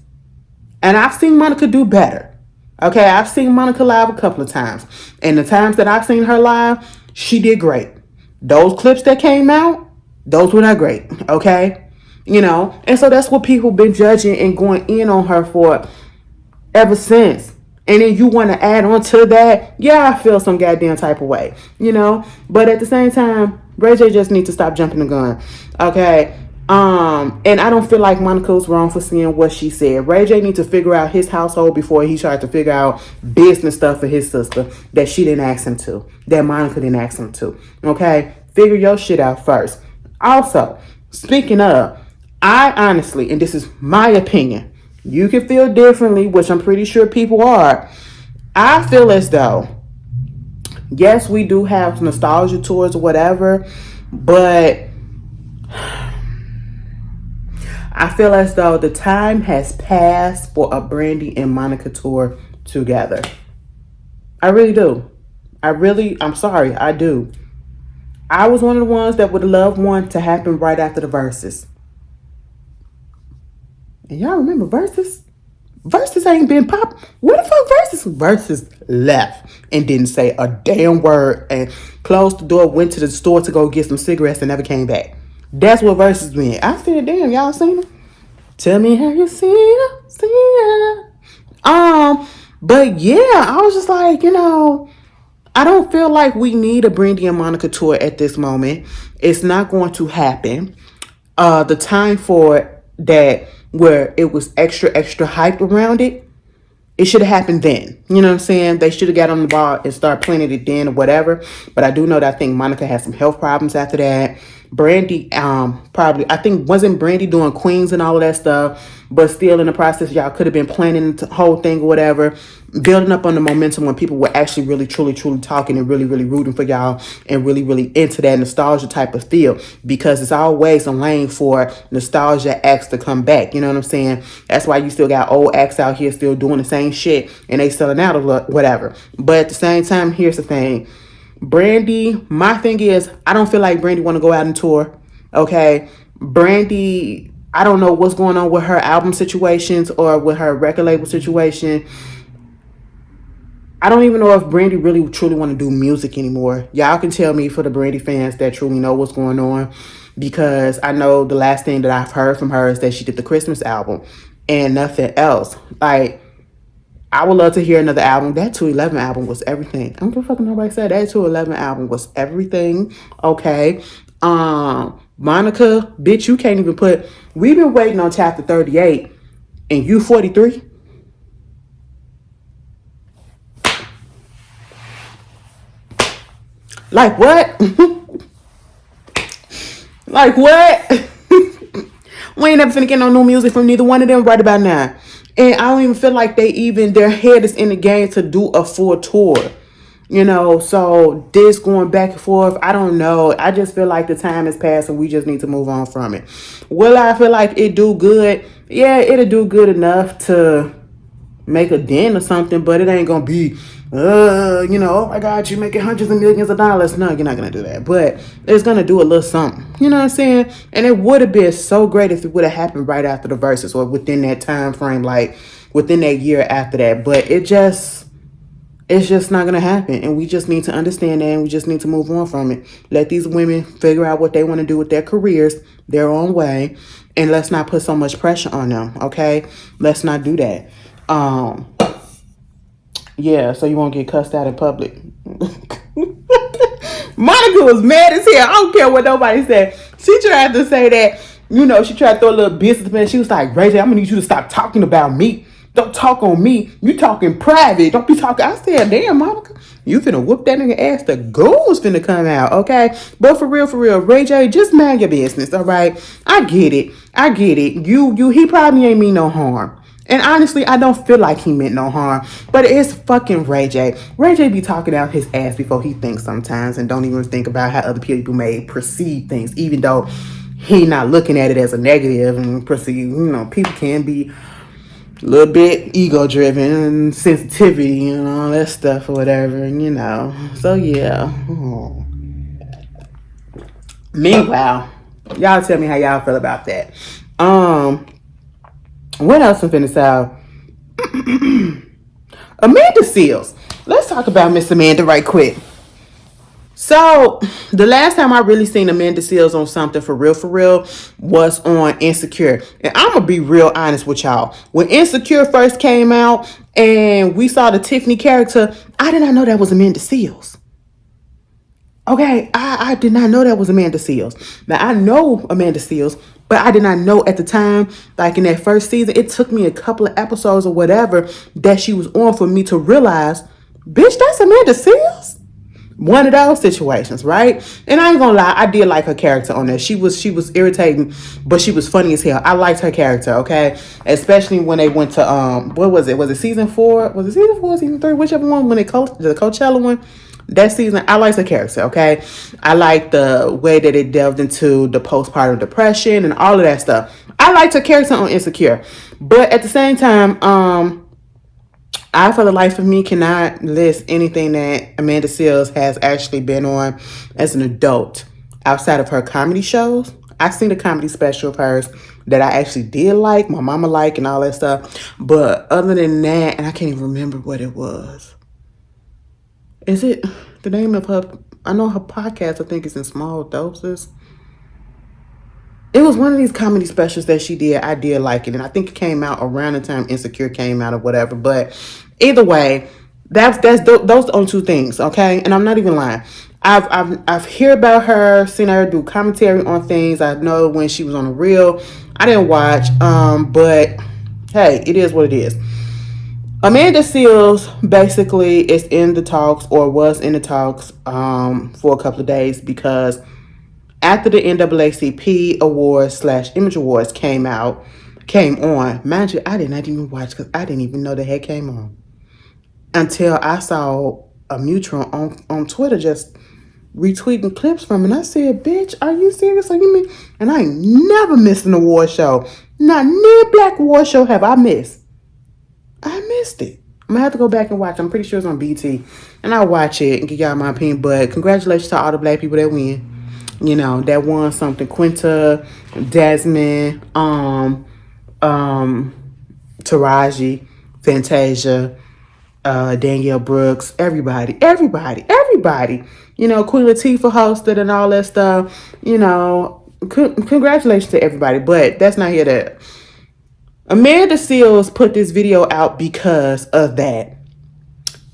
And I've seen Monica do better. Okay, I've seen Monica live a couple of times. And the times that I've seen her live, she did great. Those clips that came out, those were not great. Okay? You know, and so that's what people been judging and going in on her for ever since. And then you want to add on to that, yeah, I feel some goddamn type of way, you know. But at the same time, Ray J just needs to stop jumping the gun, okay? And I don't feel like Monica was wrong for saying what she said. Ray J needs to figure out his household before he tried to figure out business stuff for his sister that she didn't ask him to, that Monica didn't ask him to, okay? Figure your shit out first. Also, speaking of, I honestly, and this is my opinion, you can feel differently, which I'm pretty sure people are. I feel as though, yes, we do have nostalgia tours or whatever, but I feel as though the time has passed for a Brandy and Monica tour together. I really do. I'm sorry, I do. I was one of the ones that would love one to happen right after the verses. And y'all remember verses? Versus ain't been pop. What the fuck Versus? Versus left and didn't say a damn word and closed the door, went to the store to go get some cigarettes and never came back. That's what Versus meant. I said, damn, y'all seen her? Tell me how you seen her, seen her. But yeah, I was just like, you know, I don't feel like we need a Brandy and Monica tour at this moment. It's not going to happen. The time for that where it was extra hype around it, it should have happened then. You know what I'm saying? They should have got on the ball and started planning it then or whatever. But I do know that I think Monica had some health problems after that. Brandy, probably, I think, wasn't Brandy doing Queens and all of that stuff, but still in the process, y'all could have been planning the whole thing or whatever, building up on the momentum when people were actually really, truly talking and really, really rooting for y'all and really, really into that nostalgia type of feel, because it's always a lane for nostalgia acts to come back. You know what I'm saying? That's why you still got old acts out here still doing the same shit and they selling out or whatever. But at the same time, here's the thing. Brandy, my thing is, I don't feel like Brandy want to go out and tour. Okay, Brandy, I don't know what's going on with her album situations or with her record label situation. I don't even know if Brandy really truly want to do music anymore. Y'all can tell me for the Brandy fans that truly know what's going on, because I know the last thing that I've heard from her is that she did the Christmas album and nothing else. Like, I would love to hear another album. That 211 album was everything. I don't give a fuck what nobody said. That 211 album was everything. Okay. Monica, bitch, you can't even put. We've been waiting on chapter 38 and you 43. Like what? Like what? We ain't never finna get no new music from neither one of them right about now. And I don't even feel like their head is in the game to do a full tour. You know, so this going back and forth, I don't know. I just feel like the time has passed and we just need to move on from it. Will I feel like it do good? Yeah, it'll do good enough to make a dent or something, but it ain't gonna be, you know, oh my God, you're making hundreds of millions of dollars. No, you're not gonna do that, but it's gonna do a little something. You know what I'm saying? And it would have been so great if it would have happened right after the verses or within that time frame, like within that year after that. But it's just not gonna happen, and we just need to understand that, and we just need to move on from it. Let these women figure out what they want to do with their careers their own way, and let's not put so much pressure on them. Okay, let's not do that. Yeah, so you won't get cussed out in public. Monica was mad as hell. I don't care what nobody said. She tried to say that, you know, she tried to throw a little business in. She was like, Ray J, I'm gonna need you to stop talking about me. Don't talk on me. You talking private. Don't be talking. I said, damn, Monica, you finna whoop that nigga ass. The goons finna come out, okay? But for real, Ray J, just mind your business, all right? I get it. He probably ain't mean no harm. And honestly, I don't feel like he meant no harm. But it's fucking Ray J. Ray J be talking out his ass before he thinks sometimes and don't even think about how other people may perceive things, even though he not looking at it as a negative and perceive, you know, people can be a little bit ego driven, sensitivity, and all that stuff or whatever, So yeah. Oh. Meanwhile, y'all tell me how y'all feel about that. What else I'm finna out? Amanda Seales. Let's talk about Miss Amanda right quick. So, the last time I really seen Amanda Seales on something for real, was on Insecure. And I'm gonna be real honest with y'all. When Insecure first came out and we saw the Tiffany character, I did not know that was Amanda Seales. Okay, I did not know that was Amanda Seales. Now, I know Amanda Seales, but I did not know at the time, like in that first season, it took me a couple of episodes or whatever that she was on for me to realize, bitch, that's Amanda Seales. One of those situations, right? And I ain't gonna lie, I did like her character on there. She was irritating, but she was funny as hell. I liked her character, okay? Especially when they went to what was it? Was it season 4? Was it season 4, season 3? Whichever one, when the Coachella one. That season, I liked her character, okay? I liked the way that it delved into the postpartum depression and all of that stuff. I liked her character on Insecure. But at the same time, I, for the life of me, cannot list anything that Amanda Seales has actually been on as an adult outside of her comedy shows. I've seen a comedy special of hers that I actually did like, my mama liked, and all that stuff. But other than that, and I can't even remember what it was. Is it the name of her? I know her podcast, I think, is In Small Doses. It was one of these comedy specials that she did. I did like it. And I think it came out around the time Insecure came out or whatever. But either way, those are the only two things, okay? And I'm not even lying. I've heard about her, seen her do commentary on things. I know when she was on The Real. I didn't watch, but hey, it is what it is. Amanda Seales basically is in the talks, or was in the talks for a couple of days, because after the NAACP Awards / Image Awards came on, mind you, I did not even watch because I didn't even know the heck came on until I saw a mutual on Twitter just retweeting clips from it. And I said, bitch, are you serious? Are you mean? And I ain't never missed an award show. Not near Black award show have I missed. I missed it. I'm gonna have to go back and watch. I'm pretty sure it's on BT, and I'll watch it and give y'all my opinion. But congratulations to all the Black people that win. That won something. Quinta, Desmond, Taraji, Fantasia, Danielle Brooks, everybody. Queen Latifah hosted and all that stuff. Congratulations to everybody. But that's not here to. Amanda Seales put this video out because of that.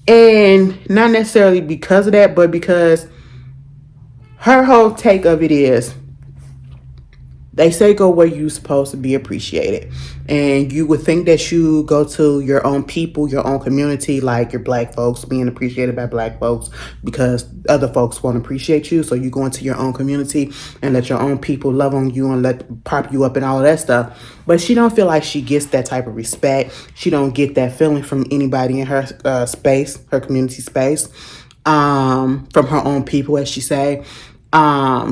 And not necessarily because of that, but because her whole take of it is, they say go where you're supposed to be appreciated. And you would think that you go to your own people, your own community, like your Black folks being appreciated by Black folks because other folks won't appreciate you. So you go into your own community and let your own people love on you and let prop you up and all of that stuff. But she don't feel like she gets that type of respect. She don't get that feeling from anybody in her space, her community space, from her own people, as she say.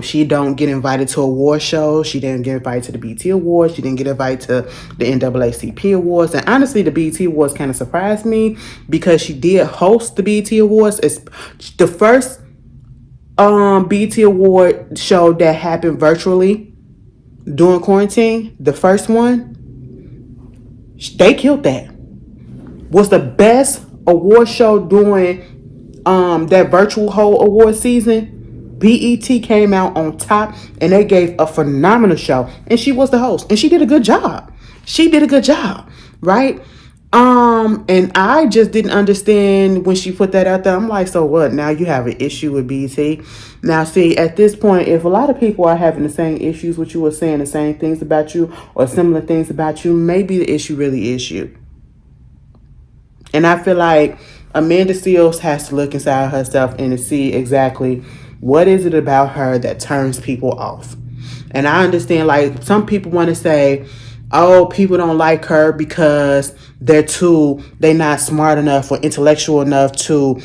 She don't get invited to award shows. She didn't get invited to the BET Awards. She didn't get invited to the NAACP Awards. And honestly, the BET Awards kind of surprised me because she did host the BET Awards. It's the first BET Award show that happened virtually during quarantine. The first one, they killed that. Was the best award show during that virtual whole award season. BET came out on top and they gave a phenomenal show, and she was the host and she did a good job. Right? And I just didn't understand when she put that out there. I'm like, so what? Now you have an issue with BET? Now see, at this point, if a lot of people are having the same issues with you or saying the same things about you or similar things about you, maybe the issue really is you. And I feel like Amanda Seales has to look inside herself and to see exactly what is it about her that turns people off. And I understand, like, some people want to say, oh, people don't like her because they're not smart enough or intellectual enough to,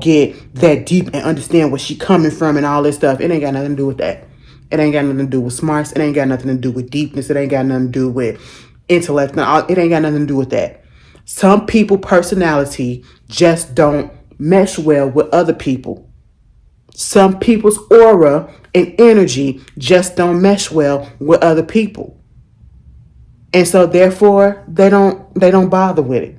get that deep and understand where she coming from and all this stuff. It ain't got nothing to do with that. It ain't got nothing to do with smarts. It ain't got nothing to do with deepness. It ain't got nothing to do with intellect. No, it ain't got nothing to do with that. Some people personality just don't mesh well with other people. Some people's aura and energy just don't mesh well with other people. And so therefore they don't bother with it.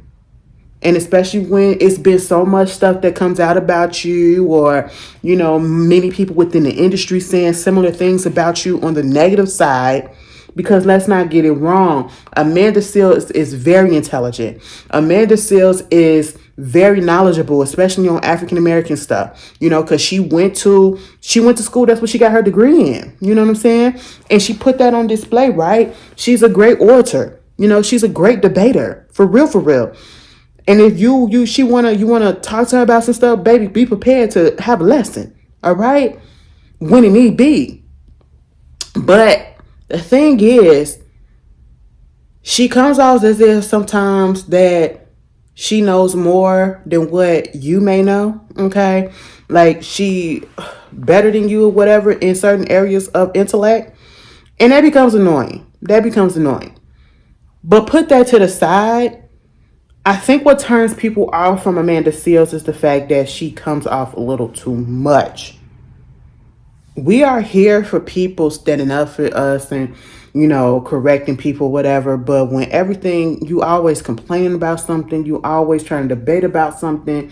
And especially when it's been so much stuff that comes out about you, or, many people within the industry saying similar things about you on the negative side. Because let's not get it wrong. Amanda Seales is very intelligent. Amanda Seales is very knowledgeable, especially on African American stuff, because she went to school. That's what she got her degree in. You know what I'm saying? And she put that on display, right? She's a great orator. She's a great debater. For real, for real. And if you wanna talk to her about some stuff, baby, be prepared to have a lesson. All right? When it need be. But the thing is, she comes off as if sometimes that she knows more than what you may know. Okay? Like she better than you or whatever in certain areas of intellect. And that becomes annoying. But put that to the side. I think what turns people off from Amanda Seales is the fact that she comes off a little too much. We are here for people standing up for us and, correcting people, whatever. But when everything, you always complaining about something, you always trying to debate about something.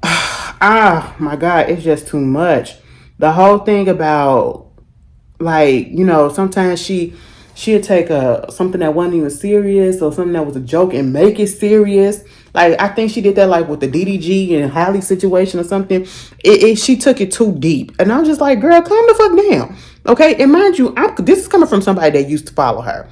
My God, it's just too much. The whole thing about, like, sometimes she'll take something that wasn't even serious or something that was a joke and make it serious. Like, I think she did that like with the DDG and Halle situation or something. She took it too deep. And I'm just like, girl, calm the fuck down. Okay? And mind you, this is coming from somebody that used to follow her.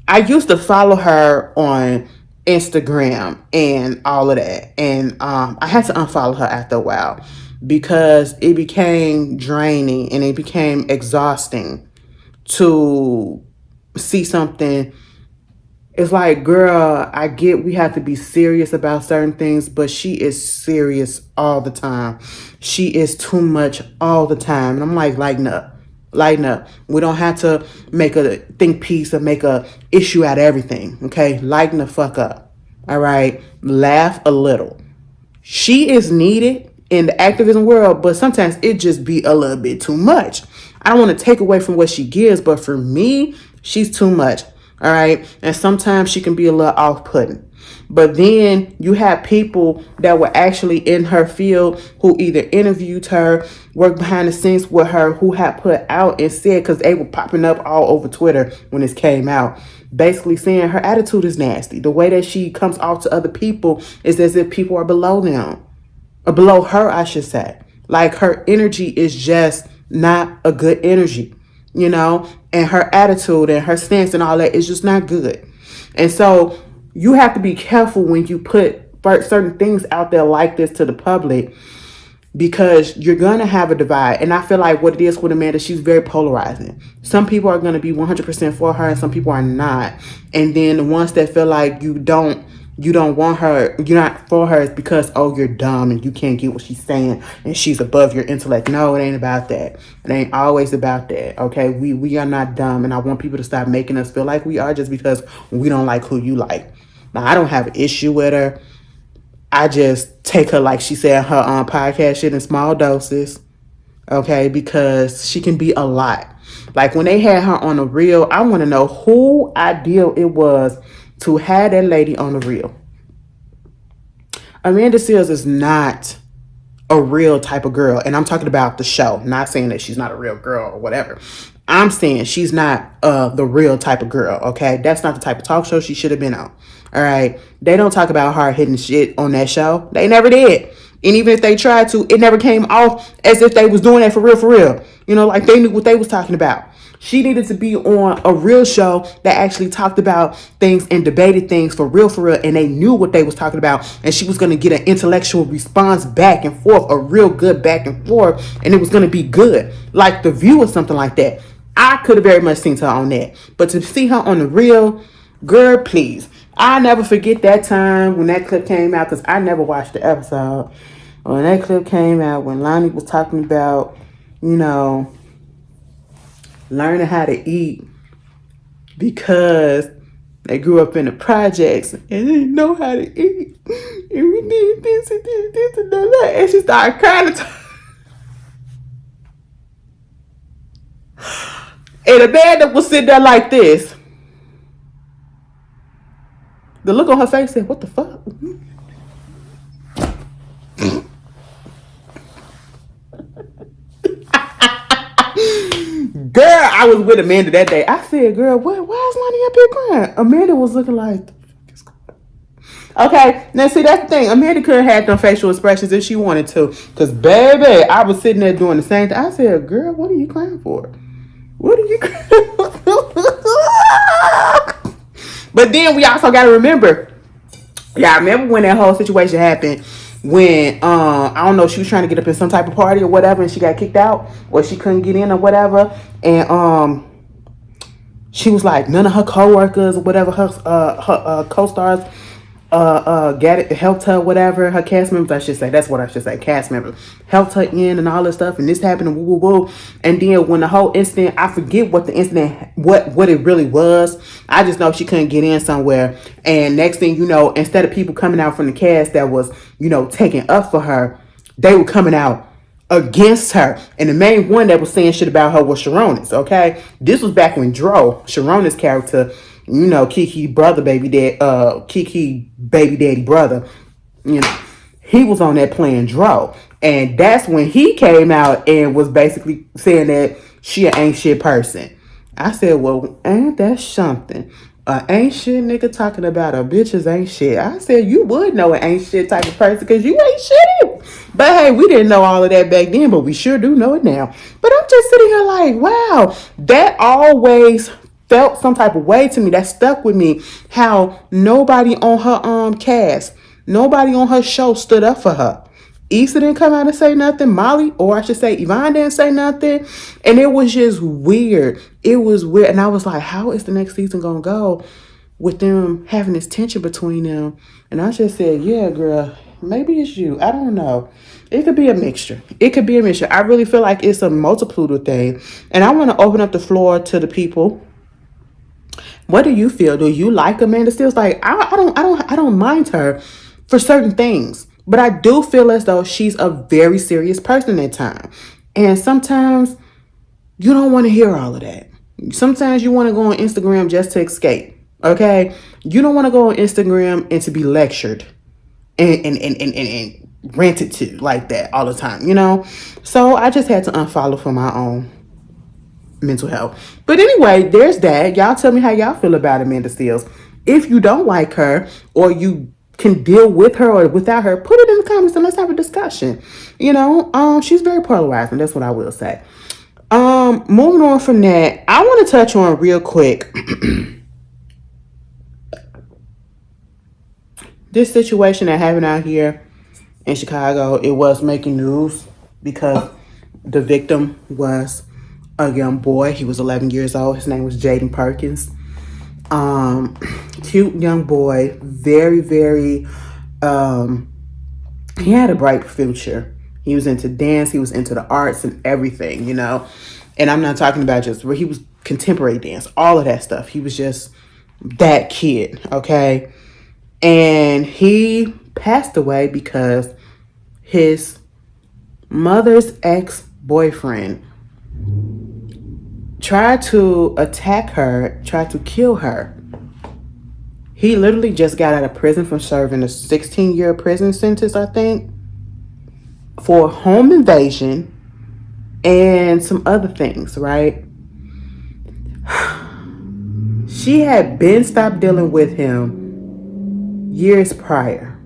I used to follow her on Instagram and all of that. And I had to unfollow her after a while because it became draining and it became exhausting to see something. It's like, girl, I get we have to be serious about certain things, but she is serious all the time. She is too much all the time. And I'm like, lighten up. We don't have to make a think piece or make a issue out of everything. Okay? Lighten the fuck up. All right? Laugh a little. She is needed in the activism world, but sometimes it just be a little bit too much. I don't want to take away from what she gives, but for me, she's too much. All right. And sometimes she can be a little off-putting. But then you have people that were actually in her field who either interviewed her, worked behind the scenes with her, who had put out and said, because they were popping up all over Twitter when this came out, basically saying her attitude is nasty. The way that she comes off to other people is as if people are below them. Or below her, I should say. Like, her energy is just not a good energy, and her attitude and her stance and all that is just not good. And so you have to be careful when you put certain things out there like this to the public, because you're going to have a divide. And I feel like what it is with Amanda, she's very polarizing. Some people are going to be 100% for her and some people are not. And then the ones that feel like you don't want her, you're not for her, is because, oh, you're dumb and you can't get what she's saying and she's above your intellect. No, it ain't about that. It ain't always about that. Okay, we are not dumb, and I want people to stop making us feel like we are just because we don't like who you like. Now, I don't have an issue with her. I just take her, like she said, her podcast shit in small doses. Okay, because she can be a lot. Like when they had her on the reel, I want to know who ideal it was to have that lady on the reel. Amanda Seales is not a real type of girl. And I'm talking about the show. Not saying that she's not a real girl or whatever. I'm saying she's not the real type of girl, okay? That's not the type of talk show she should have been on, all right? They don't talk about hard-hitting shit on that show. They never did. And even if they tried to, it never came off as if they was doing that for real. Like they knew what they was talking about. She needed to be on a real show that actually talked about things and debated things for real, and they knew what they was talking about, and she was going to get an intellectual response back and forth, a real good back and forth, and it was going to be good, like The View or something like that. I could have very much seen her on that, but to see her on the real, girl, please. I'll never forget that time when that clip came out, because I never watched the episode. When that clip came out, when Lonnie was talking about, learning how to eat because they grew up in the projects and they didn't know how to eat. And we did this and this and that. And she started crying. And the man that was sitting there like this, the look on her face said, "What the fuck?" Girl, I was with Amanda that day. I said, "Girl, what? Why is Lonnie up here crying?" Amanda was looking like, okay, now see, that's the thing. Amanda could have had no facial expressions if she wanted to. Because, baby, I was sitting there doing the same thing. I said, "Girl, what are you crying for? What are you crying for?" But then we also got to remember, yeah, I remember when that whole situation happened when I don't know, she was trying to get up in some type of party or whatever and she got kicked out or she couldn't get in or whatever. And she was like, none of her coworkers or whatever, her co-stars got it, helped her, whatever, her cast members, I should say, that's what I should say, cast members, helped her in and all this stuff, and this happened, and woo, woo, woo. And then when the whole incident, I forget what the incident, what it really was, I just know she couldn't get in somewhere, and next thing you know, instead of people coming out from the cast that was, taking up for her, they were coming out against her. And the main one that was saying shit about her was Sharonis, okay? This was back when Dro, Sharonis' character, Kiki baby daddy brother, he was on that playing Dro. And that's when he came out and was basically saying that she an ain't shit person. I said, well, ain't that something? Ain't shit nigga talking about a bitches ain't shit. I said, you would know an ain't shit type of person because you ain't shit. But hey, we didn't know all of that back then, but we sure do know it now. But I'm just sitting here like, wow, that always felt some type of way to me. That stuck with me. How nobody on her cast, nobody on her show stood up for her. Issa didn't come out and say nothing. Molly, or I should say Yvonne, didn't say nothing. And it was just weird. It was weird. And I was like, how is the next season going to go with them having this tension between them? And I just said, yeah, girl, maybe it's you. I don't know. It could be a mixture. It could be a mixture. I really feel like it's a multitude of things. And I want to open up the floor to the people. What do you feel? Do you like Amanda Seales? Like, I don't mind her for certain things. But I do feel as though she's a very serious person at times. And sometimes you don't want to hear all of that. Sometimes you want to go on Instagram just to escape. Okay? You don't want to go on Instagram and to be lectured and ranted to like that all the time, So I just had to unfollow for my own mental health. But anyway, there's that. Y'all tell me how y'all feel about Amanda Seales. If you don't like her or you can deal with her or without her, put it in the comments and let's have a discussion. She's very polarizing. That's what I will say. Moving on from that, I want to touch on real quick this situation that happened out here in Chicago. It was making news because the victim was a young boy. He was 11 years old. His name was Jaden Perkins. Cute young boy, very, very, he had a bright future. He was into dance, he was into the arts and everything, and I'm not talking about just where he was contemporary dance, all of that stuff. He was just that kid, okay? And he passed away because his mother's ex-boyfriend tried to attack her, tried to kill her. He literally just got out of prison from serving a 16-year prison sentence, I think, for home invasion and some other things, right? She had been stopped dealing with him years prior.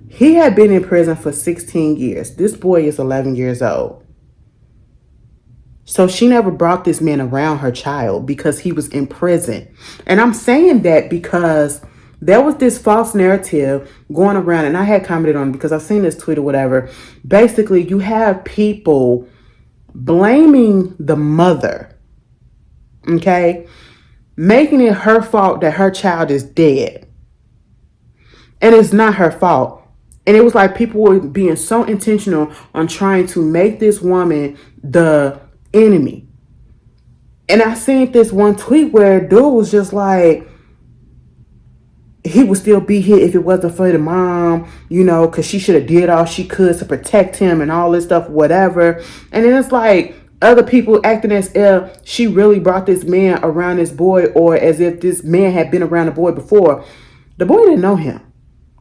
He had been in prison for 16 years. This boy is 11 years old. So she never brought this man around her child because he was in prison. And I'm saying that because there was this false narrative going around, and I had commented on it because I've seen this tweet or whatever. Basically, you have people blaming the mother, okay? Making it her fault that her child is dead. And it's not her fault. And it was like people were being so intentional on trying to make this woman the enemy. And I seen this one tweet where dude was just like, he would still be here if it wasn't for the mom, you know, because she should have did all she could to protect him and all this stuff, whatever. And then it's like other people acting as if she really brought this man around this boy, or as if this man had been around the boy before. The boy didn't know him.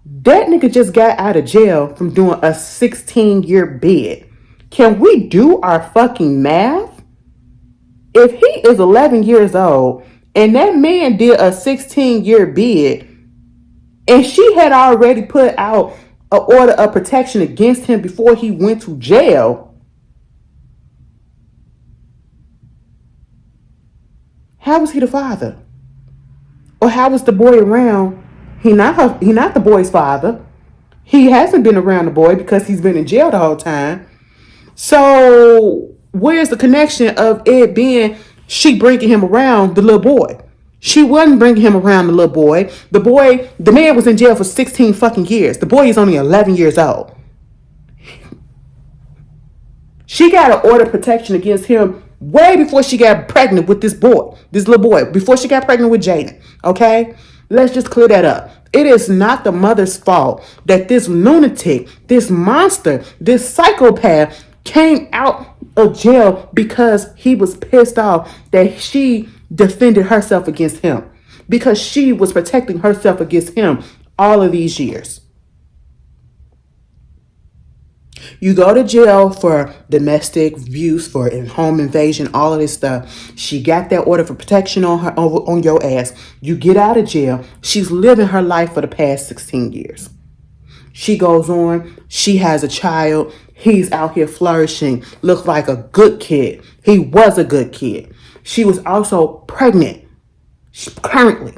That nigga just got out of jail from doing a 16-year bid. Can we do our fucking math? If he is 11 years old and that man did a 16-year bid, and she had already put out an order of protection against him before he went to jail, how was he the father? Or how was the boy around? He not the boy's father. He hasn't been around the boy because he's been in jail the whole time. So where's the connection of it being she bringing him around the little boy? She wasn't bringing him around the little boy. The man was in jail for 16 fucking years. The boy is only 11 years old. She got an order of protection against him way before she got pregnant with this little boy, before she got pregnant with Jaden. Okay? Let's just clear that up. It is not the mother's fault that this lunatic, this monster, this psychopath came out of jail because he was pissed off that she defended herself against him, because she was protecting herself against him all of these years. You go to jail for domestic abuse, for home invasion, all of this stuff. She got that order for protection on your ass. You get out of jail. She's living her life for the past 16 years. She goes on. She has a child. He's out here flourishing. Looks like a good kid. He was a good kid. She was also pregnant currently.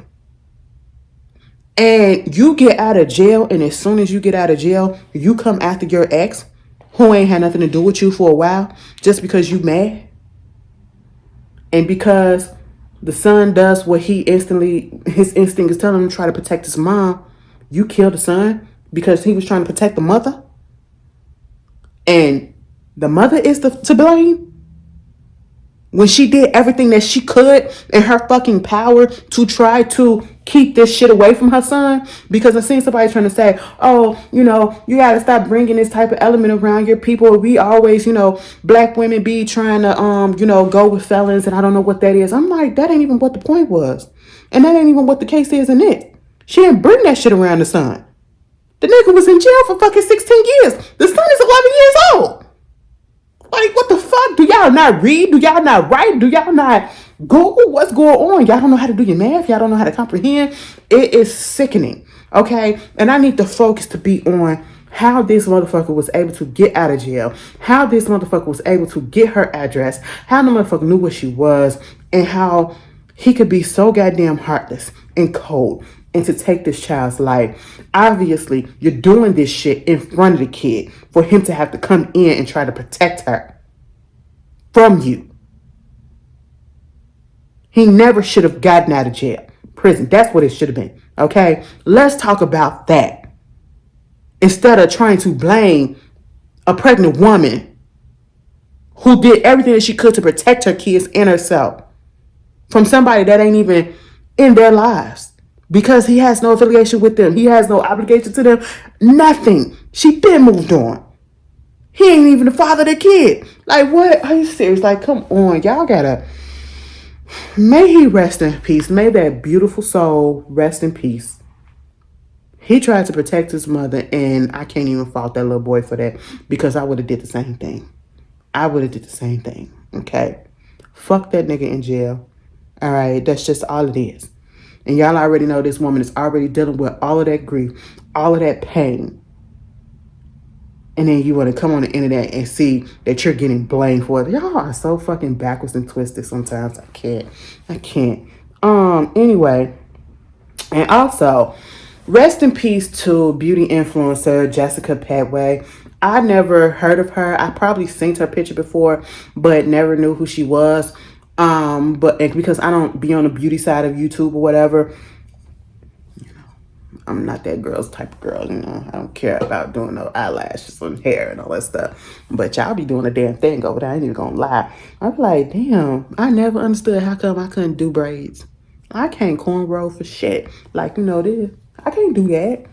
And you get out of jail, and as soon as you get out of jail, you come after your ex who ain't had nothing to do with you for a while just because you mad. And because the son does what his instinct is telling him to try to protect his mom, you kill the son because he was trying to protect the mother. And the mother is to blame when she did everything that she could in her fucking power to try to keep this shit away from her son. Because I seen somebody trying to say, oh, you gotta stop bringing this type of element around your people. We always, black women be trying to, go with felons, and I don't know what that is. I'm like, that ain't even what the point was. And that ain't even what the case is in it. She didn't bring that shit around the son. The nigga was in jail for fucking 16 years. The son is 11 years old. Like, what the fuck? Do y'all not read? Do y'all not write? Do y'all not Google what's going on? Y'all don't know how to do your math. Y'all don't know how to comprehend. It is sickening. Okay? And I need the focus to be on how this motherfucker was able to get out of jail. How this motherfucker was able to get her address. How the motherfucker knew what she was. And how he could be so goddamn heartless and cold and to take this child's life. Obviously, you're doing this shit in front of the kid for him to have to come in and try to protect her from you. He never should have gotten out of jail. Prison, that's what it should have been. Okay? Let's talk about that. Instead of trying to blame a pregnant woman who did everything that she could to protect her kids and herself from somebody that ain't even in their lives. Because he has no affiliation with them. He has no obligation to them. Nothing. She been moved on. He ain't even the father of the kid. Like, what? Are you serious? Like, come on. Y'all gotta... May he rest in peace. May that beautiful soul rest in peace. He tried to protect his mother, and I can't even fault that little boy for that, because I would have did the same thing. I would have did the same thing. Okay? Fuck that nigga in jail. All right? That's just all it is. And y'all already know this woman is already dealing with all of that grief, all of that pain. And then you want to come on the internet and see that you're getting blamed for it. Y'all are so fucking backwards and twisted sometimes. I can't. Anyway. And also, rest in peace to beauty influencer Jessica Petway. I never heard of her. I probably seen her picture before, but never knew who she was. But because I don't be on the beauty side of YouTube or whatever, I'm not that girl's type of girl, you know. I don't care about doing no eyelashes and hair and all that stuff. But y'all be doing a damn thing over there. I ain't even gonna lie. I be like, damn, I never understood how come I couldn't do braids. I can't cornrow for shit. Like, you know this. I can't do that.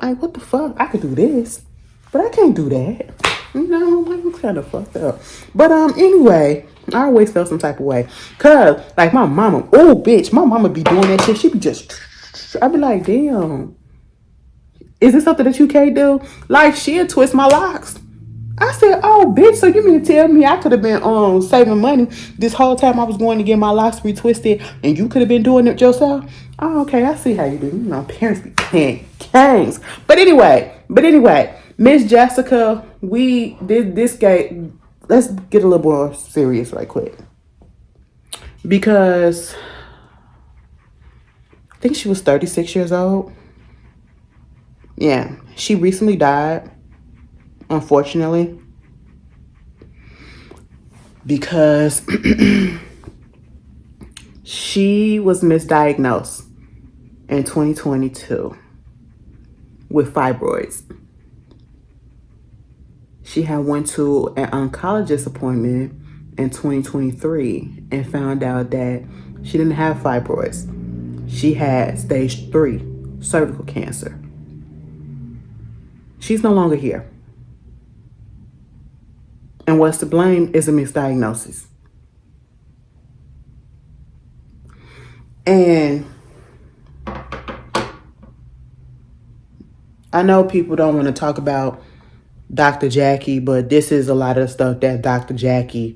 Like, what the fuck? I could do this, but I can't do that. You know, like, I'm kind of fucked up. But anyway, I always felt some type of way. Cause like my mama, oh bitch, my mama be doing that shit. She be just, I be like, damn, is this something that you can't do? Like she'll twist my locks. I said, oh bitch, so you mean to tell me I could have been saving money this whole time I was going to get my locks retwisted and you could have been doing it yourself? Oh, okay, I see how you do. You know, parents be playing games. But anyway, Miss Jessica, we did this game. Let's get a little more serious right quick. Because I think she was 36 years old. Yeah, she recently died, unfortunately, because she was misdiagnosed in 2022 with fibroids. She had went to an oncologist appointment in 2023 and found out that she didn't have fibroids. She had stage 3 cervical cancer. She's no longer here. And what's to blame is a misdiagnosis. And I know people don't want to talk about Dr. Jackie, but this is a lot of stuff that Dr. Jackie,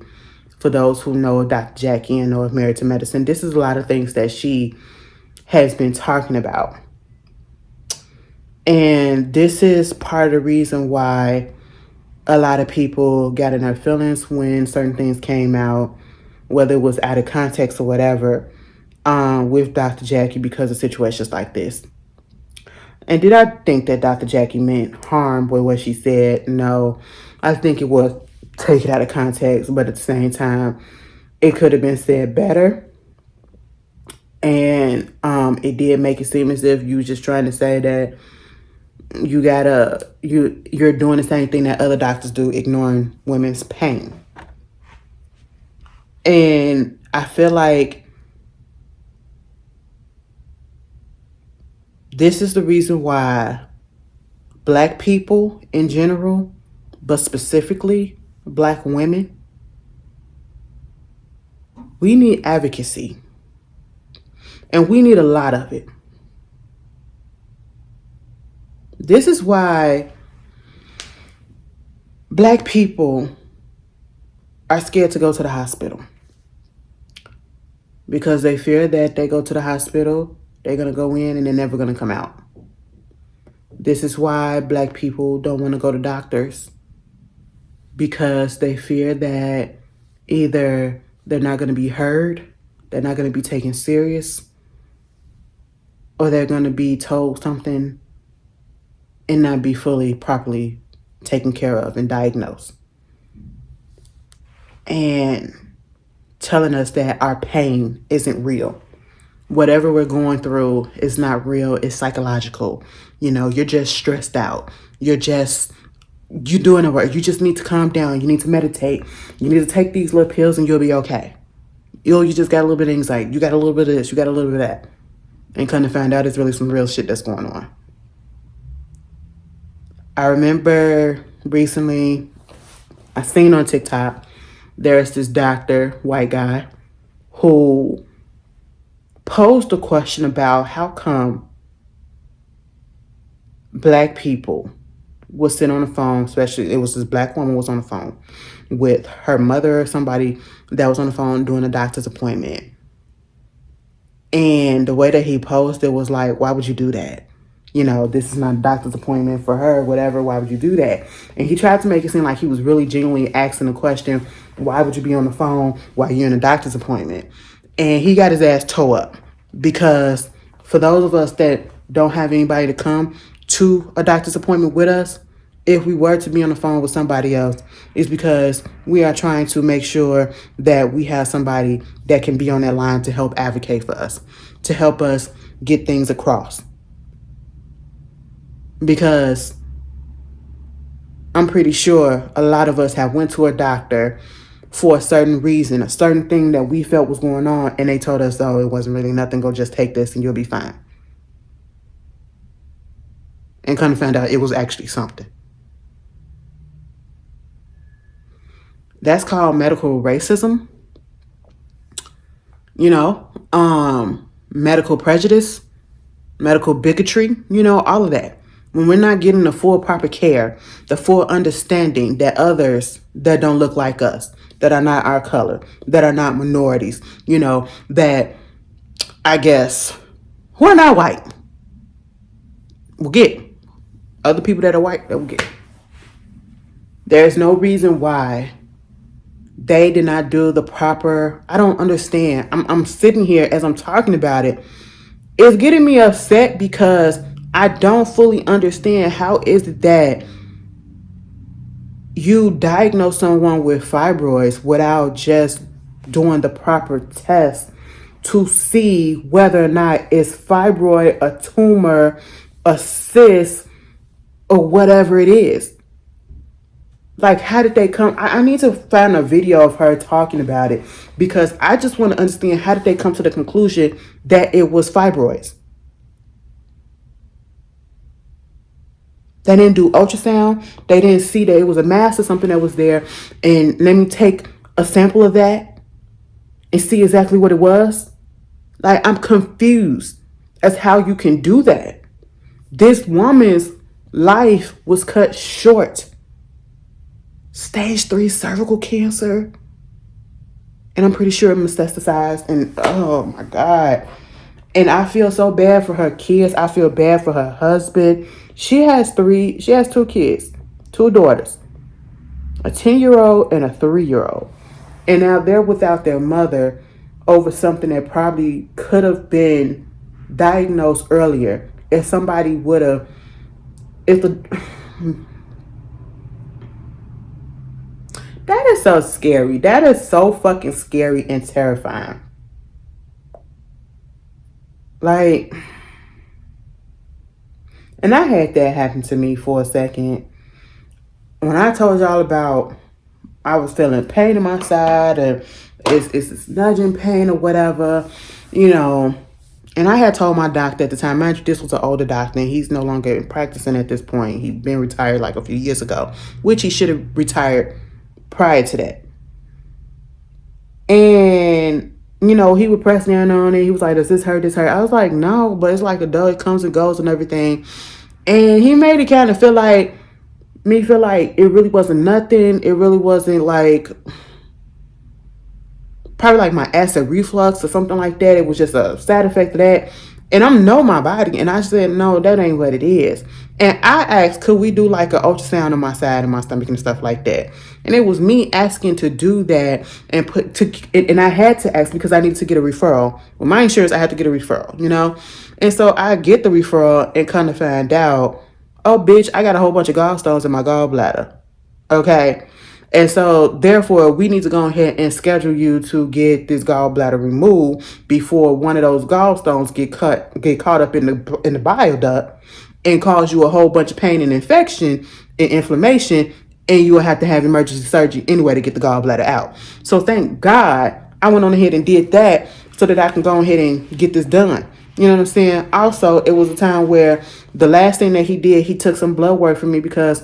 for those who know Dr. Jackie and know of Married to Medicine, this is a lot of things that she has been talking about. And this is part of the reason why a lot of people got in their feelings when certain things came out, whether it was out of context or whatever, with Dr. Jackie because of situations like this. And did I think that Dr. Jackie meant harm with what she said? No. I think it was taken out of context, but at the same time, it could have been said better. And it did make it seem as if you were just trying to say that you're doing the same thing that other doctors do, ignoring women's pain. And I feel like this is the reason why Black people in general, but specifically Black women, we need advocacy. And we need a lot of it. This is why Black people are scared to go to the hospital. Because they fear that they go to the hospital, they're going to go in and they're never going to come out. This is why Black people don't want to go to doctors. Because they fear that either they're not going to be heard, they're not going to be taken serious, or they're going to be told something and not be fully, properly taken care of and diagnosed. And telling us that our pain isn't real. Whatever we're going through is not real, it's psychological. You know, you're just stressed out. You're doing it right. You just need to calm down. You need to meditate. You need to take these little pills and you'll be okay. You just got a little bit of anxiety. You got a little bit of this. You got a little bit of that. And kind of find out it's really some real shit that's going on. I remember recently, I seen on TikTok, there's this doctor, white guy, who posed a question about how come Black people would sit on the phone, especially it was this Black woman was on the phone with her mother or somebody that was on the phone doing a doctor's appointment. And the way that he posed it was like, why would you do that? You know, this is not a doctor's appointment for her, whatever. Why would you do that? And he tried to make it seem like he was really genuinely asking the question, why would you be on the phone while you're in a doctor's appointment? And he got his ass towed up because for those of us that don't have anybody to come to a doctor's appointment with us, if we were to be on the phone with somebody else, it's because we are trying to make sure that we have somebody that can be on that line to help advocate for us, to help us get things across. because I'm pretty sure a lot of us have went to a doctor for a certain reason, a certain thing that we felt was going on, and they told us, oh, it wasn't really nothing, go just take this and you'll be fine. And kind of found out it was actually something. That's called medical racism, medical prejudice, medical bigotry, all of that. When we're not getting the full proper care, the full understanding that others that don't look like us, that are not our color, that are not minorities, that I guess who are not white will get. Other people that are white, that will get. There's no reason why they did not do the proper, I don't understand. I'm sitting here as I'm talking about it. It's getting me upset because I don't fully understand how is it that you diagnose someone with fibroids without just doing the proper test to see whether or not it's fibroid, a tumor, a cyst, or whatever it is. Like, how did they come? I need to find a video of her talking about it because I just want to understand how did they come to the conclusion that it was fibroids. They didn't do ultrasound. They didn't see that it was a mass or something that was there. And let me take a sample of that and see exactly what it was. Like, I'm confused as how you can do that. This woman's life was cut short. Stage 3 cervical cancer. And I'm pretty sure it metastasized. And oh my God. And I feel so bad for her kids. I feel bad for her husband. She has 2 kids, 2 daughters, a 10-year-old and a 3-year-old. And now they're without their mother over something that probably could have been diagnosed earlier if somebody would have, that is so scary. That is so fucking scary and terrifying. Like, and I had that happen to me for a second. When I told y'all about, I was feeling pain in my side, and it's this nudging pain or whatever, And I had told my doctor at the time, mind you, this was an older doctor, and he's no longer practicing at this point. He'd been retired like a few years ago, which he should have retired prior to that. And he would press down on it. He was like, does this hurt? This hurt? I was like, no, but it's like a dog. It comes and goes and everything. And he made it kind of feel like it really wasn't nothing. It really wasn't like, probably like my acid reflux or something like that. It was just a side effect of that. And I know my body. And I said, no, that ain't what it is. And I asked, could we do like an ultrasound on my side and my stomach and stuff like that? And it was me asking to do that and I had to ask because I needed to get a referral. With my insurance, I had to get a referral, And so I get the referral and kind of find out, oh, bitch, I got a whole bunch of gallstones in my gallbladder. Okay. And so therefore we need to go ahead and schedule you to get this gallbladder removed before one of those gallstones get caught up in the bile duct and cause you a whole bunch of pain and infection and inflammation, and you will have to have emergency surgery anyway to get the gallbladder out. So thank God I went on ahead and did that so that I can go ahead and get this done. You know what I'm saying? Also, it was a time where the last thing that he did, he took some blood work from me because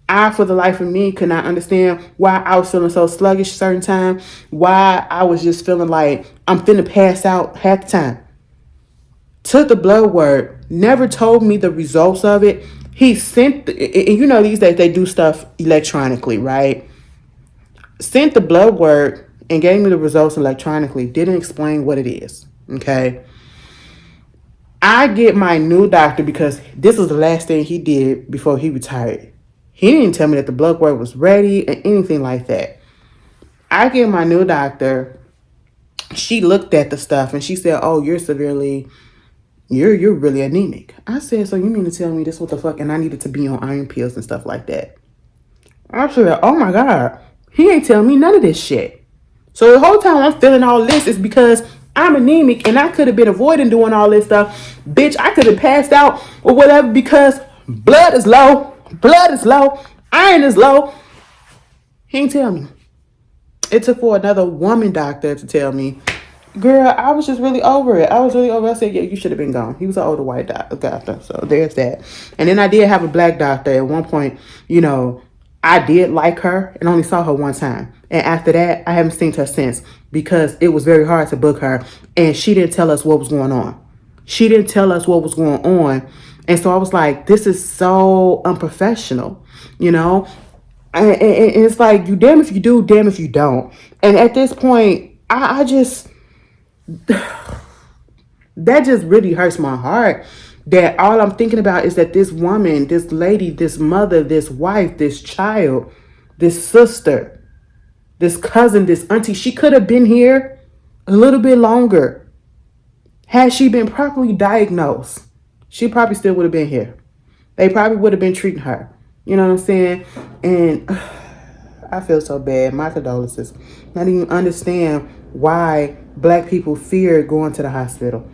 I, for the life of me, could not understand why I was feeling so sluggish certain time, why I was just feeling like I'm finna pass out half the time. Took the blood work, never told me the results of it. He sent, and these days they do stuff electronically, right? Sent the blood work and gave me the results electronically. Didn't explain what it is, okay? I get my new doctor because this was the last thing he did before he retired. He didn't tell me that the blood work was ready or anything like that. I get my new doctor. She looked at the stuff and she said, oh, you're really anemic. I said, so you mean to tell me this what the fuck? And I needed to be on iron pills and stuff like that. I said, oh my God, he ain't telling me none of this shit. So the whole time I'm feeling all this is because I'm anemic and I could have been avoiding doing all this stuff. Bitch, I could have passed out or whatever because Blood is low. Blood is low. Iron is low. He ain't tell me. It took for another woman doctor to tell me, girl, I was just really over it. I was really over it. I said, yeah, you should have been gone. He was an older white doctor. So there's that. And then I did have a black doctor. At one point, I did like her and only saw her one time. And after that, I haven't seen her since because it was very hard to book her. And she didn't tell us what was going on. She didn't tell us what was going on. And so I was like, this is so unprofessional, And it's like, you damn if you do, damn if you don't. And at this point, I just, that just really hurts my heart. That all I'm thinking about is that this woman, this lady, this mother, this wife, this child, this sister, this cousin, this auntie, she could have been here a little bit longer. Had she been properly diagnosed, she probably still would have been here. They probably would have been treating her. You know what I'm saying? And I feel so bad. My condolences. I didn't even understand why black people fear going to the hospital.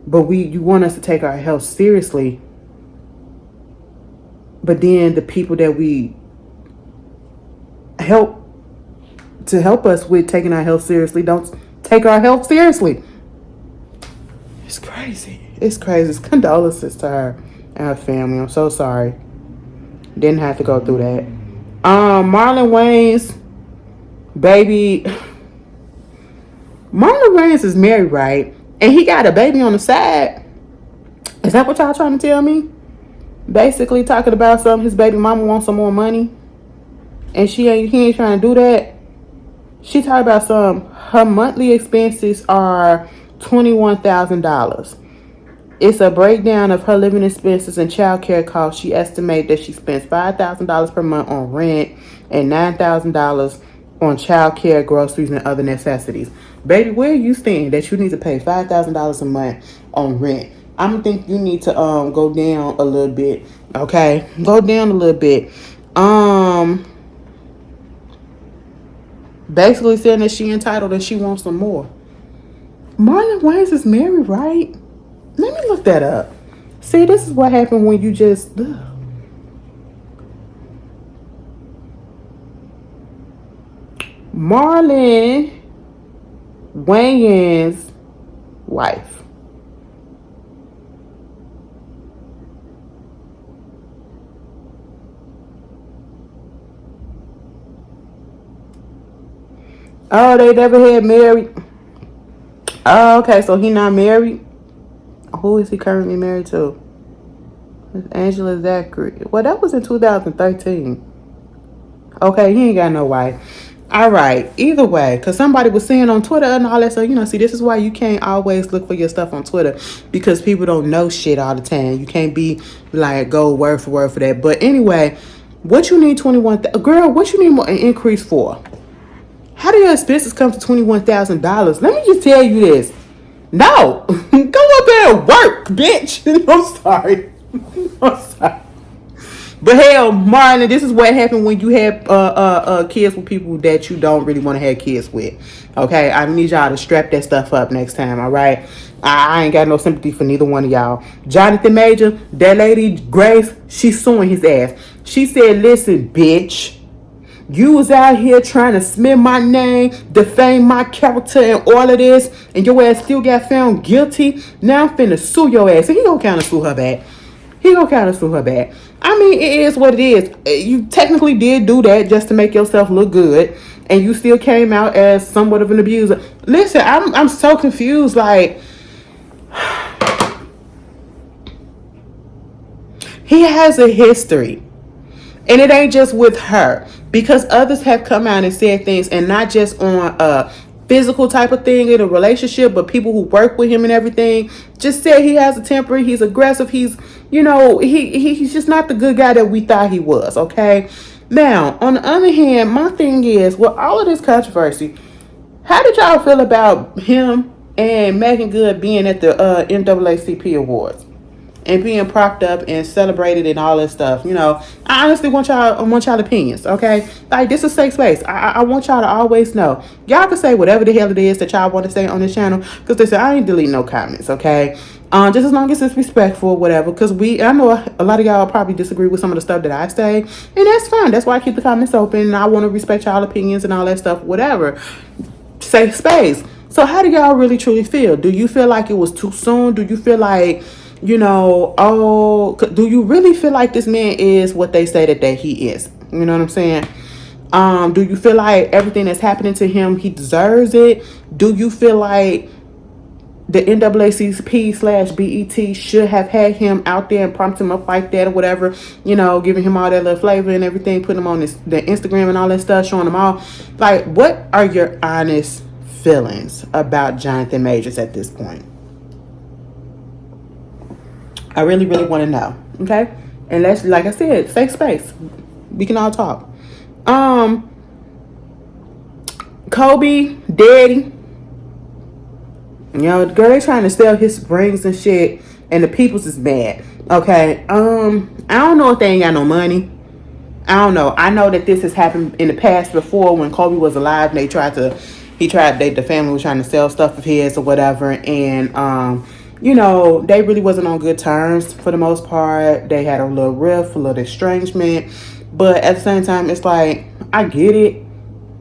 But you want us to take our health seriously. But then the people that we help us with taking our health seriously don't take our health seriously. It's crazy. It's crazy. It's condolences to her and her family. I'm so sorry. Didn't have to go through that. Marlon Wayans, baby. Marlon Wayans is married, right? And he got a baby on the side. Is that what y'all trying to tell me? Basically talking about something. His baby mama wants some more money. And he ain't trying to do that. She talked about her monthly expenses are $21,000. It's a breakdown of her living expenses and child care costs. She estimated that she spends $5,000 per month on rent and $9,000 on child care, groceries, and other necessities. Baby, where are you staying that you need to pay $5,000 a month on rent? I'm gonna think you need to go down a little bit. Okay, go down a little bit. Basically saying that she entitled and she wants some more. Marlon Wayans is married, right? Let me look that up. See, this is what happened when you just... Marlon Wayans' wife. Oh, they never had married. Oh, okay, so he not married? Who is he currently married to? It's Angela Zachary. Well, that was in 2013. Okay, he ain't got no wife. All right, either way, because somebody was saying on Twitter and all that stuff, see, this is why you can't always look for your stuff on Twitter, because people don't know shit all the time. You can't be like, go word for word for that. But anyway, what you need girl, what you need an increase for? How do your expenses come to $21,000? Let me just tell you this. No, go up there and work, bitch. I'm sorry. I'm sorry. But hell, Marlon, this is what happened when you have kids with people that you don't really want to have kids with. Okay, I need y'all to strap that stuff up next time. All right, I ain't got no sympathy for neither one of y'all. Jonathan Major, that lady Grace, she's suing his ass. She said, "Listen, bitch. You was out here trying to smear my name, defame my character, and all of this, and your ass still got found guilty. Now I'm finna sue your ass." And he gonna kind of sue her back. I mean, it is what it is. You technically did do that just to make yourself look good, and you still came out as somewhat of an abuser. Listen, I'm so confused. Like, he has a history. And it ain't just with her, because others have come out and said things, and not just on a physical type of thing in a relationship, but people who work with him and everything just said he has a temper, he's aggressive, he's just not the good guy that we thought he was. Okay, now on the other hand, my thing is, with all of this controversy, how did y'all feel about him and Megan Good being at the NAACP Awards and being propped up and celebrated and all that stuff? I honestly want y'all opinions, okay? Like, this is a safe space. I want y'all to always know. Y'all can say whatever the hell it is that y'all want to say on this channel, because listen, I ain't deleting no comments, okay? Just as long as it's respectful or whatever. Because I know a lot of y'all probably disagree with some of the stuff that I say. And that's fine. That's why I keep the comments open. And I want to respect y'all opinions and all that stuff, whatever. Safe space. So how do y'all really truly feel? Do you feel like it was too soon? Do you feel like, do you really feel like this man is what they say that he is? You know what I'm saying? Do you feel like everything that's happening to him, he deserves it? Do you feel like the NAACP/BET should have had him out there and pumped him up like that or whatever, giving him all that little flavor and everything, putting him on the Instagram and all that stuff, showing him all? Like, what are your honest feelings about Jonathan Majors at this point? I really, really want to know. Okay? And let's, like I said, safe space. We can all talk. Kobe, Daddy. The girl, they trying to sell his rings and shit, and the people's is mad. Okay, I don't know if they ain't got no money. I don't know. I know that this has happened in the past before when Kobe was alive. And the family was trying to sell stuff of his or whatever, and they really wasn't on good terms for the most part. They had a little rift, a little estrangement, but at the same time, it's like, I get it,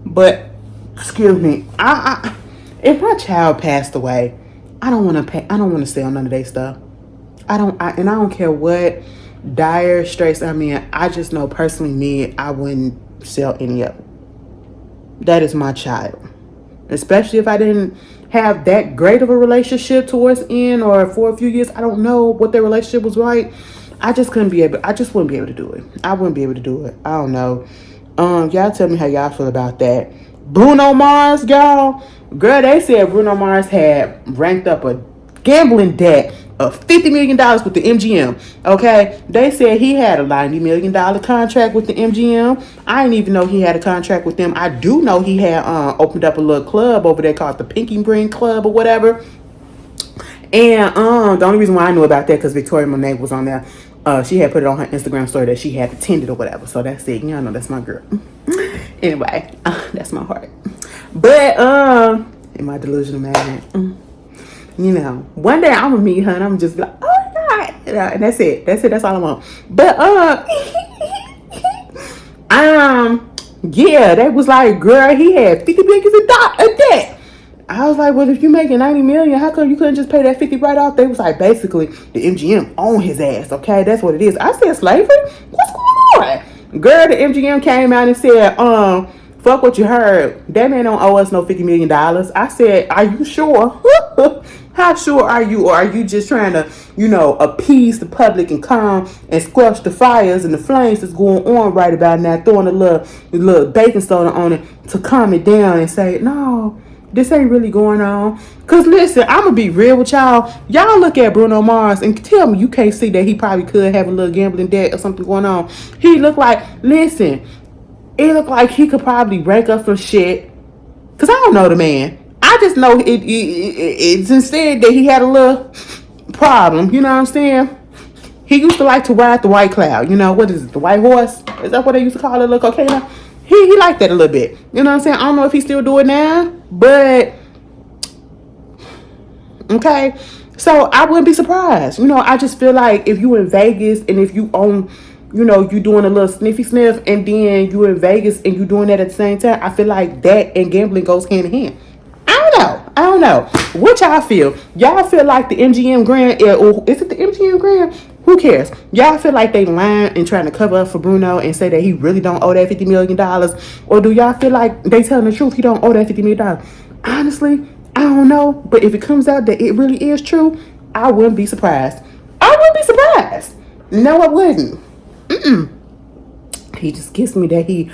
but excuse me, if my child passed away, I don't want to sell none of their stuff. I don't care what dire straits I'm in. I just know personally I wouldn't sell any of it. That is my child. Especially if I didn't have that great of a relationship towards end or for a few years. I don't know what their relationship was like. I just wouldn't be able to do it. I wouldn't be able to do it. I don't know. Y'all tell me how y'all feel about that. Bruno Mars, y'all. Girl, they said Bruno Mars had ranked up a gambling debt of $50 million with the MGM. Okay, they said he had a $90 million contract with the MGM. I didn't even know he had a contract with them. I do know he had opened up a little club over there called the Pinky Ring Club or whatever. And the only reason why I knew about that because Victoria Monet was on there. She had put it on her Instagram story that she had attended or whatever. So that's it. Y'all know that's my girl. Anyway, that's my heart. But in my delusional madness, one day I'm gonna meet her and I'm just like, oh my God, and that's it. That's all I want. But yeah, they was like, girl, he had 50 million in debt. I was like, well, if you making 90 million, how come you couldn't just pay that 50 right off? They was like, basically, the MGM own his ass. Okay, that's what it is. I said, slavery? What's going on? Girl, the MGM came out and said, fuck what you heard. That man don't owe us no $50 million. I said, are you sure? How sure are you? Or are you just trying to, appease the public and calm and squelch the fires and the flames that's going on right about now, throwing a little baking soda on it to calm it down and say, no, this ain't really going on. Because listen, I'm going to be real with y'all. Y'all look at Bruno Mars and tell me you can't see that he probably could have a little gambling debt or something going on. He looked like, listen, it looked like he could probably rank up some shit. Because I don't know the man. I just know it's instead that he had a little problem. You know what I'm saying? He used to like to ride the white cloud. What is it? The white horse? Is that what they used to call it? Little cocaine? He liked that a little bit. You know what I'm saying? I don't know if he still do it now. But, okay. So, I wouldn't be surprised. I just feel like if you in Vegas and if you own, you doing a little sniffy sniff and then you in Vegas and you doing that at the same time, I feel like that and gambling goes hand in hand. I don't know. What y'all feel? Y'all feel like the MGM Grand, or is it the MGM Grand? Who cares? Y'all feel like they lying and trying to cover up for Bruno and say that he really don't owe that $50 million? Or do y'all feel like they telling the truth, he don't owe that $50 million? Honestly, I don't know. But if it comes out that it really is true, I wouldn't be surprised. No, I wouldn't. He just gives me that he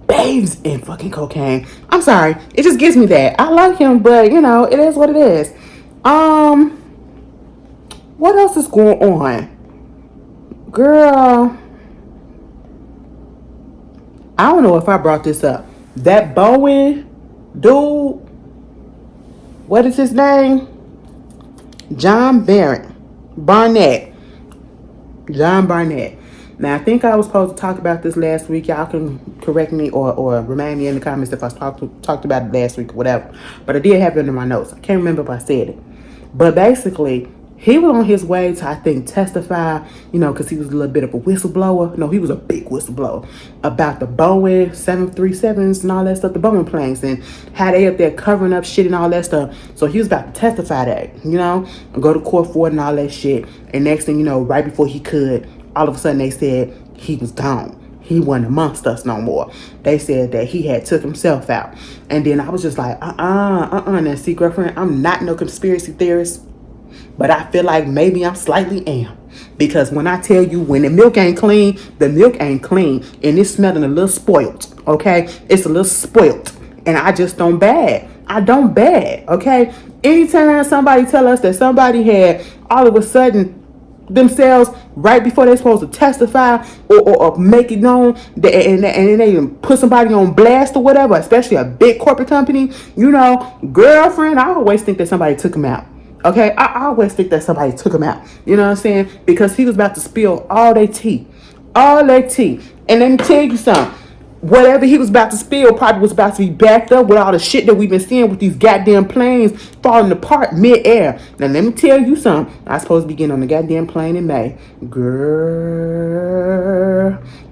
bathes in fucking cocaine. I'm sorry. It just gives me that. I like him, but, it is what it is. What else is going on? Girl, I don't know if I brought this up. That Bowen dude, what is his name? John Barnett. John Barnett. Now, I think I was supposed to talk about this last week. Y'all can correct me or remind me in the comments if I talked about it last week or whatever. But I did have it in my notes. I can't remember if I said it. But basically, He was on his way to, I think, testify, because he was a little bit of a whistleblower. No, he was a big whistleblower about the Boeing 737s and all that stuff, the Boeing planes, and how they up there covering up shit and all that stuff. So he was about to testify that, and go to court for it and all that shit. And next thing you know, right before he could, all of a sudden they said he was gone. He wasn't amongst us no more. They said that he had took himself out. And then I was just like, now see, girlfriend, I'm not no conspiracy theorist, but I feel like maybe I'm slightly am. Because when I tell you, when the milk ain't clean, the milk ain't clean. And it's smelling a little spoiled, okay? It's a little spoiled. And I just don't bad. I don't bad, okay? Anytime somebody tell us that somebody had all of a sudden themselves right before they're supposed to testify or make it known that, and they even put somebody on blast or whatever, especially a big corporate company, girlfriend, I always think that somebody took him out. Okay, I always think that somebody took him out. You know what I'm saying? Because he was about to spill all their tea. All their tea. And let me tell you something. Whatever he was about to spill probably was about to be backed up with all the shit that we've been seeing with these goddamn planes falling apart mid-air. Now, let me tell you something. I was supposed to be getting on the goddamn plane in May. Girl,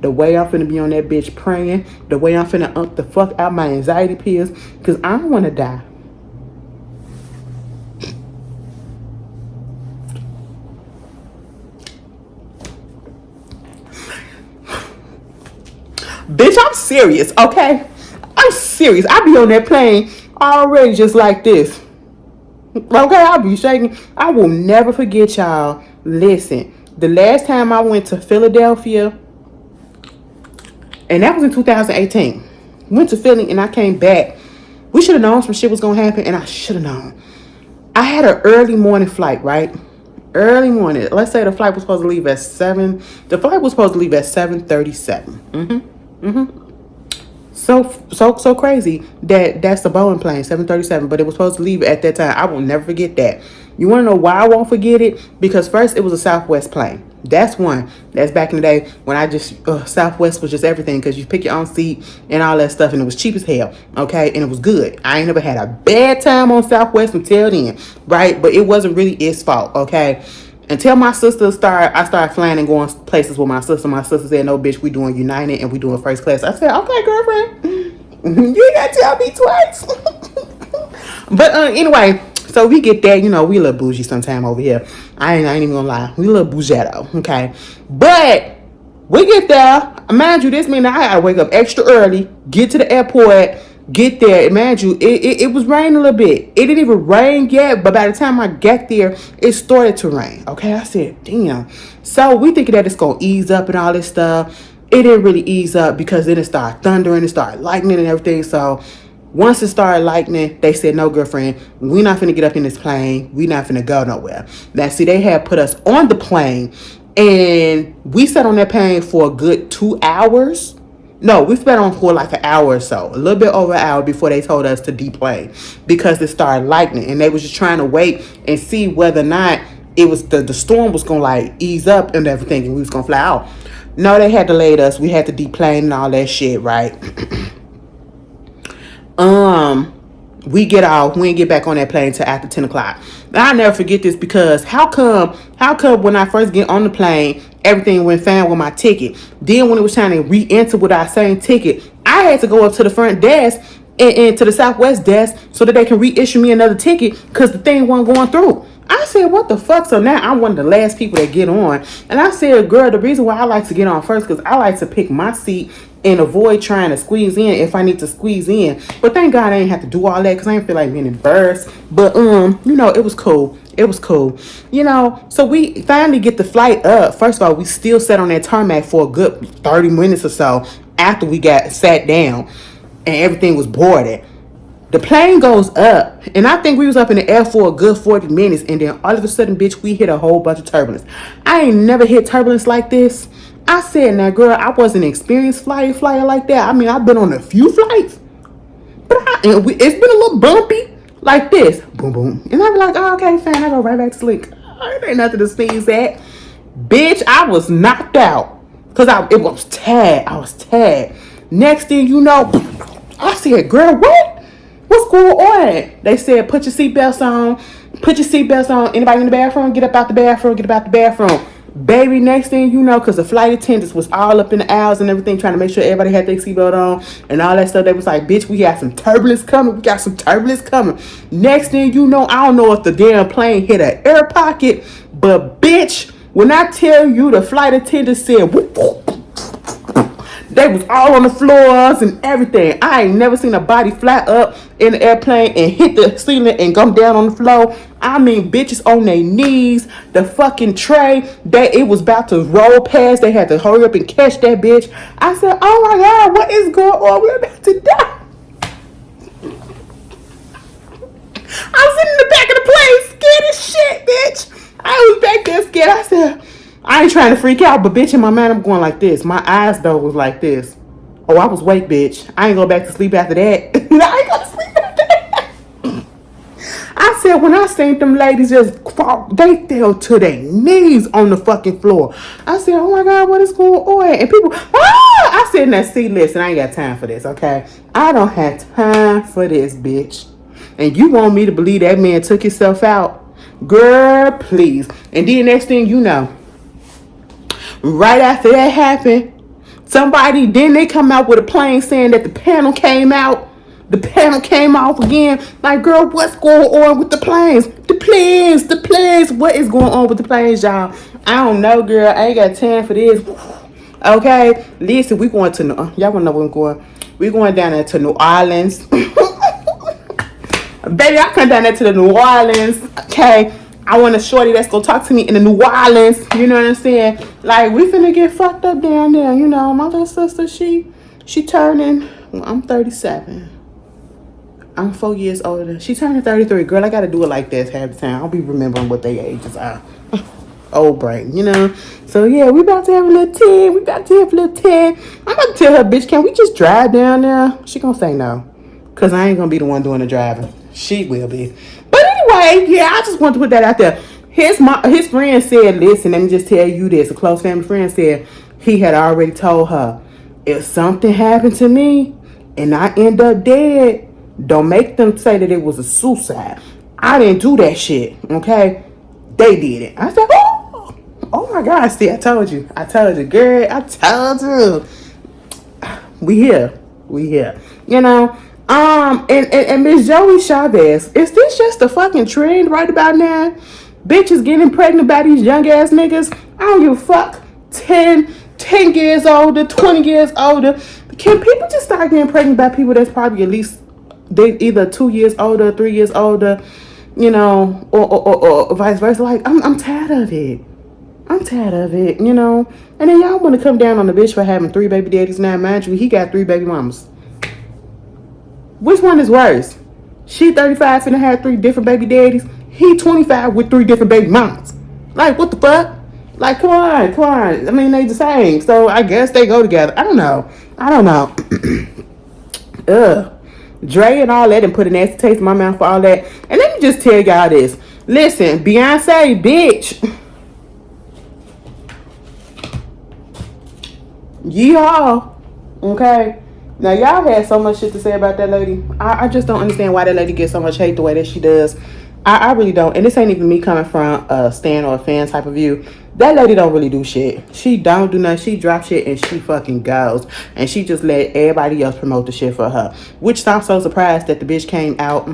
the way I'm finna be on that bitch praying, the way I'm finna up the fuck out my anxiety pills, because I don't want to die. Bitch, I'm serious, okay? I'm serious. I be on that plane already just like this. Okay, I'll be shaking. I will never forget, y'all. Listen, the last time I went to Philadelphia, and that was in 2018. Went to Philly and I came back. We should have known some shit was going to happen, and I should have known. I had an early morning flight, right? Early morning. Let's say the flight was supposed to leave at 7. The flight was supposed to leave at 7:37. So crazy that's the Boeing plane, 737, but it was supposed to leave at that time. I will never forget that. You want to know why I won't forget it? Because first, it was a Southwest plane. That's one. That's back in the day when Southwest was just everything, because you pick your own seat and all that stuff, and it was cheap as hell, okay? And it was good. I ain't never had a bad time on Southwest until then, right? But it wasn't really its fault, okay? Until I started flying and going places with my sister. My sister said, no, bitch, we doing United and we doing first class. I said, okay, girlfriend. You ain't got to tell me twice. But anyway, so we get there. We a little bougie sometime over here. I ain't even gonna lie. We a little bougetto, okay? But we get there. Mind you, this means I gotta wake up extra early, get to the airport, get there. Mind you, it was raining a little bit. It didn't even rain yet, but by the time I got there, it started to rain. Okay, I said, damn. So we thinking that it's gonna ease up and all this stuff. It didn't really ease up because then it started thundering, it started lightning and everything. So once it started lightning, they said, no, girlfriend, we not finna get up in this plane. We not finna go nowhere. Now, see, they had put us on the plane, and we sat on that plane for a good 2 hours. No, we spent on for like an hour or so, a little bit over an hour before they told us to deplane, because it started lightning, and they was just trying to wait and see whether or not it was the storm was gonna like ease up and everything, and we was gonna fly out. No, they had delayed us. We had to deplane and all that shit, right? We get off. We didn't get back on that plane until after 10 o'clock. I'll never forget this, because how come when I first get on the plane, everything went fine with my ticket. Then when it was trying to re-enter with our same ticket, I had to go up to the front desk and to the Southwest desk so that they can reissue me another ticket, because the thing wasn't going through. I said, what the fuck? So now I'm one of the last people that get on. And I said, girl, the reason why I like to get on first, because I like to pick my seat and avoid trying to squeeze in if I need to squeeze in. But thank God I ain't have to do all that, because I didn't feel like being embarrassed. But, it was cool. It was cool. So we finally get the flight up. First of all, we still sat on that tarmac for a good 30 minutes or so after we got sat down and everything was boarded. The plane goes up, and I think we was up in the air for a good 40 minutes, and then all of a sudden, bitch, we hit a whole bunch of turbulence. I ain't never hit turbulence like this. I said, now, girl, I wasn't an experienced flyer like that. I mean, I've been on a few flights, but it's been a little bumpy like this. Boom, boom. And I be like, oh, okay, fine. I go right back to sleep. It ain't nothing to sneeze at. Bitch, I was knocked out because I was tired. Next thing you know, I said, girl, what? What's going on? They said, put your seatbelts on, Put your seatbelts on. Anybody in the bathroom? Get up out the bathroom. Get up out the bathroom. Baby, next thing you know, because the flight attendants was all up in the aisles and everything, trying to make sure everybody had their seatbelt on and all that stuff. They was like, bitch, we got some turbulence coming. We got some turbulence coming. Next thing you know, I don't know if the damn plane hit an air pocket, but bitch, when I tell you the flight attendant said, whoop, whoop, they was all on the floors and everything. I ain't never seen a body fly up in the airplane and hit the ceiling and come down on the floor. I mean, bitches on their knees. The fucking tray, it was about to roll past. They had to hurry up and catch that bitch. I said, oh my God, what is going on? We're about to die. I was sitting in the back of the plane, scared as shit, bitch. I was back there scared. I said, I ain't trying to freak out, but bitch, in my mind, I'm going like this. My eyes, though, was like this. Oh, I was awake, bitch. I ain't going back to sleep after that. I ain't going to sleep after that. I said, when I seen them ladies just fall, they fell to their knees on the fucking floor. I said, oh my God, what is going on? And people, I said in that seat, listen, I ain't got time for this, okay? I don't have time for this, bitch. And you want me to believe that man took himself out? Girl, please. And then next thing you know, right after that happened, they come out with a plane saying that the panel came out. The panel came off again. Like, girl, what's going on with the planes? The planes. What is going on with the planes, y'all? I don't know, girl. I ain't got time for this. Okay, listen, we going to, y'all wanna know where we're going? We're going down there to New Orleans. Baby, I come down there to the New Orleans. Okay, I want a shorty that's gonna talk to me in the New Orleans. You know what I'm saying? Like, we finna get fucked up down there. You know, my little sister, she turning, well, I'm 37. I'm 4 years older. She turning 33. Girl, I gotta do it like this half the time. I'll be remembering what their ages are. Old brain, you know? So, yeah, we about to have a little 10. I'm about to tell her, bitch, can we just drive down there? She gonna say no. Because I ain't gonna be the one doing the driving. She will be. But anyway, yeah, I just want to put that out there. His friend said, listen, let me just tell you this. A close family friend said he had already told her, if something happened to me and I end up dead, don't make them say that it was a suicide. I didn't do that shit, okay? They did it. I said, oh my God, see, I told you, girl, I told you. We here, you know? And Miss Joey Chavez, is this just a fucking trend right about now? Bitches getting pregnant by these young ass niggas. I don't give a fuck. 10 years older, 20 years older. Can people just start getting pregnant by people that's probably at least they either 2 years older, 3 years older, you know, or vice versa? Like, I'm tired of it. You know. And then y'all want to come down on the bitch for having 3 baby daddies. Now, mind you, he got 3 baby mamas. Which one is worse? She 35 finna have 3 different baby daddies. He 25 with 3 different baby mamas. Like, what the fuck? Like, come on. I mean, they the same. So I guess they go together. I don't know. Ugh. Dre and all that and put a nasty taste in my mouth for all that. And let me just tell y'all this. Listen, Beyonce, bitch. Yeehaw. Okay? Now, y'all had so much shit to say about that lady. I just don't understand why that lady gets so much hate the way that she does. I really don't. And this ain't even me coming from a stan or a fan type of view. That lady don't really do shit. She don't do nothing. She drop shit and she fucking goes. And she just let everybody else promote the shit for her. Which I'm so surprised that the bitch came out.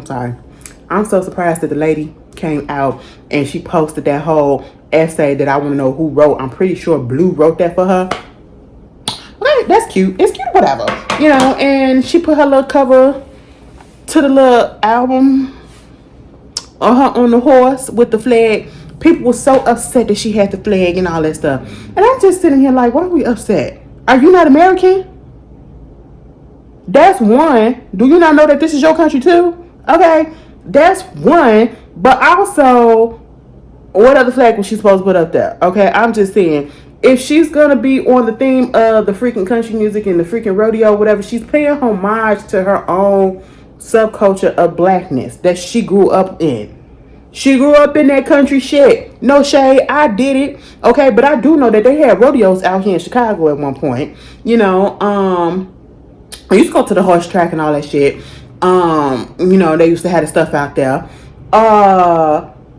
I'm so surprised that the lady came out and she posted that whole essay that I want to know who wrote. I'm pretty sure Blue wrote that for her. Okay, that's cute. It's cute, whatever. You know, and she put her little cover to the little album on the horse with the flag. People were so upset that she had the flag and all that stuff. And I'm just sitting here like, why are we upset? Are you not American? That's one. Do you not know that this is your country too? Okay, that's one. But also, what other flag was she supposed to put up there? Okay, I'm just saying, if she's gonna be on the theme of the freaking country music and the freaking rodeo, whatever, she's paying homage to her own subculture of blackness that she grew up in. She grew up in that country shit. No shade, I did it. Okay, but I do know that they had rodeos out here in Chicago at one point. You know, I used to go to the horse track and all that shit. You know, they used to have the stuff out there.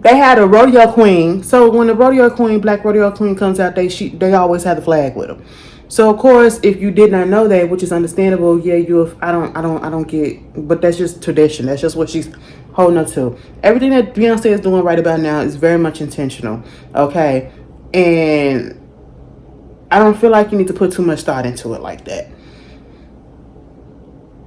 They had a rodeo queen. So when the rodeo queen, black rodeo queen comes out, they always have the flag with them. So of course, if you did not know that, which is understandable, yeah, I don't get, but that's just tradition. That's just what she's holding up to. Everything that Beyonce is doing right about now is very much intentional. Okay, and I don't feel like you need to put too much thought into it like that.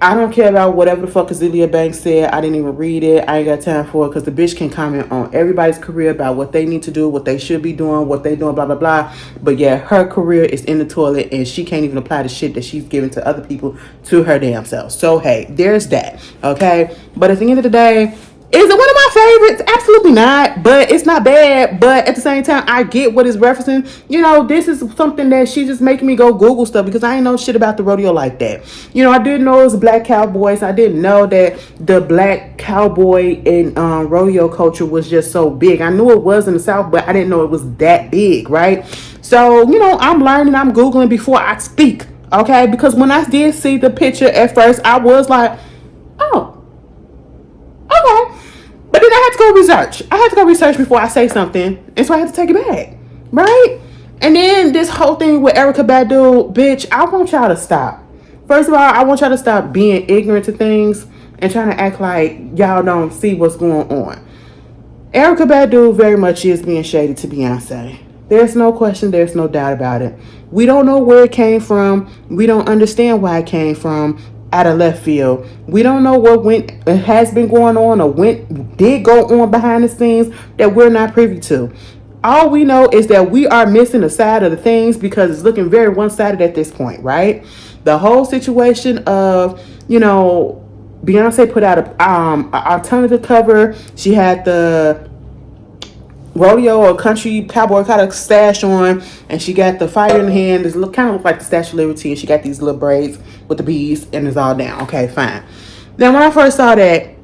I don't care about whatever the fuck Azealia Banks said. I didn't even read it. I ain't got time for it because the bitch can comment on everybody's career about what they need to do, what they should be doing, what they doing, blah, blah, blah. But yeah, her career is in the toilet and she can't even apply the shit that she's giving to other people to her damn self. So, hey, there's that. Okay? But at the end of the day, is it one of my favorites? Absolutely not. But it's not bad. But at the same time, I get what it's referencing. You know, this is something that she's just making me go Google stuff because I ain't know shit about the rodeo like that. You know, I didn't know it was black cowboys. I didn't know that the black cowboy and rodeo culture was just so big. I knew it was in the South, but I didn't know it was that big, right? So, you know, I'm learning, I'm Googling before I speak. Okay? Because when I did see the picture at first, I was like, oh, okay. But then I had to go research. I had to go research before I say something. And so I had to take it back. Right? And then this whole thing with Erykah Badu, bitch, I want y'all to stop. First of all, I want y'all to stop being ignorant to things and trying to act like y'all don't see what's going on. Erykah Badu very much is being shady to Beyonce. There's no question, there's no doubt about it. We don't know where it came from. We don't understand why it came from out of left field. We don't know what has been going on or did go on behind the scenes that we're not privy to. All we know is that we are missing a side of the things because it's looking very one-sided at this point, right? The whole situation of, you know, Beyonce put out a alternative cover. She had the rodeo or country cowboy kind of stash on, and she got the fire in the hand. It kind of look like the Statue of Liberty, and she got these little braids with the beads, and it's all down. Okay, fine. Then when I first saw that,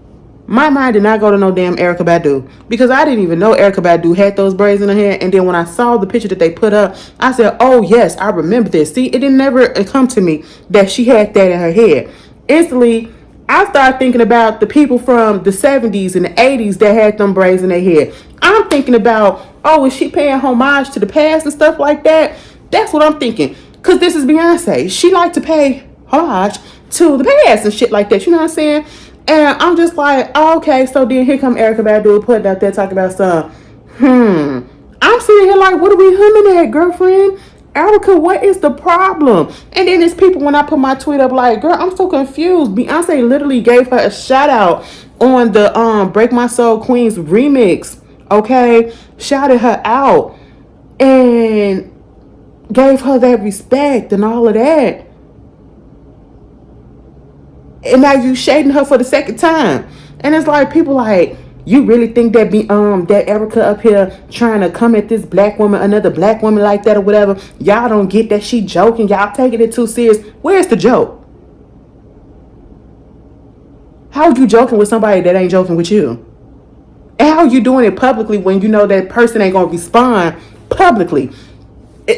my mind did not go to no damn Erykah Badu because I didn't even know Erykah Badu had those braids in her hair. And then when I saw the picture that they put up, I said, "Oh yes, I remember this." See, it didn't never come to me that she had that in her hair. Instantly, I started thinking about the people from the 70s and the 80s that had them braids in their hair. I'm thinking about, oh, is she paying homage to the past and stuff like that? That's what I'm thinking. Because this is Beyonce. She like to pay homage to the past and shit like that. You know what I'm saying? And I'm just like, oh, okay. So then here come Erykah Badu putting out there talking about some, I'm sitting here like, what are we humming at, girlfriend? Erykah, what is the problem? And then there's people when I put my tweet up like, girl, I'm so confused. Beyonce literally gave her a shout out on the Break My Soul Queens remix. Okay, shouted her out and gave her that respect and all of that. And now you shading her for the second time. And it's like people like, you really think that that Erykah up here trying to come at this black woman, another black woman like that or whatever, y'all don't get that she joking, y'all taking it too serious. Where's the joke? How are you joking with somebody that ain't joking with you? And how are you doing it publicly when you know that person ain't gonna respond publicly?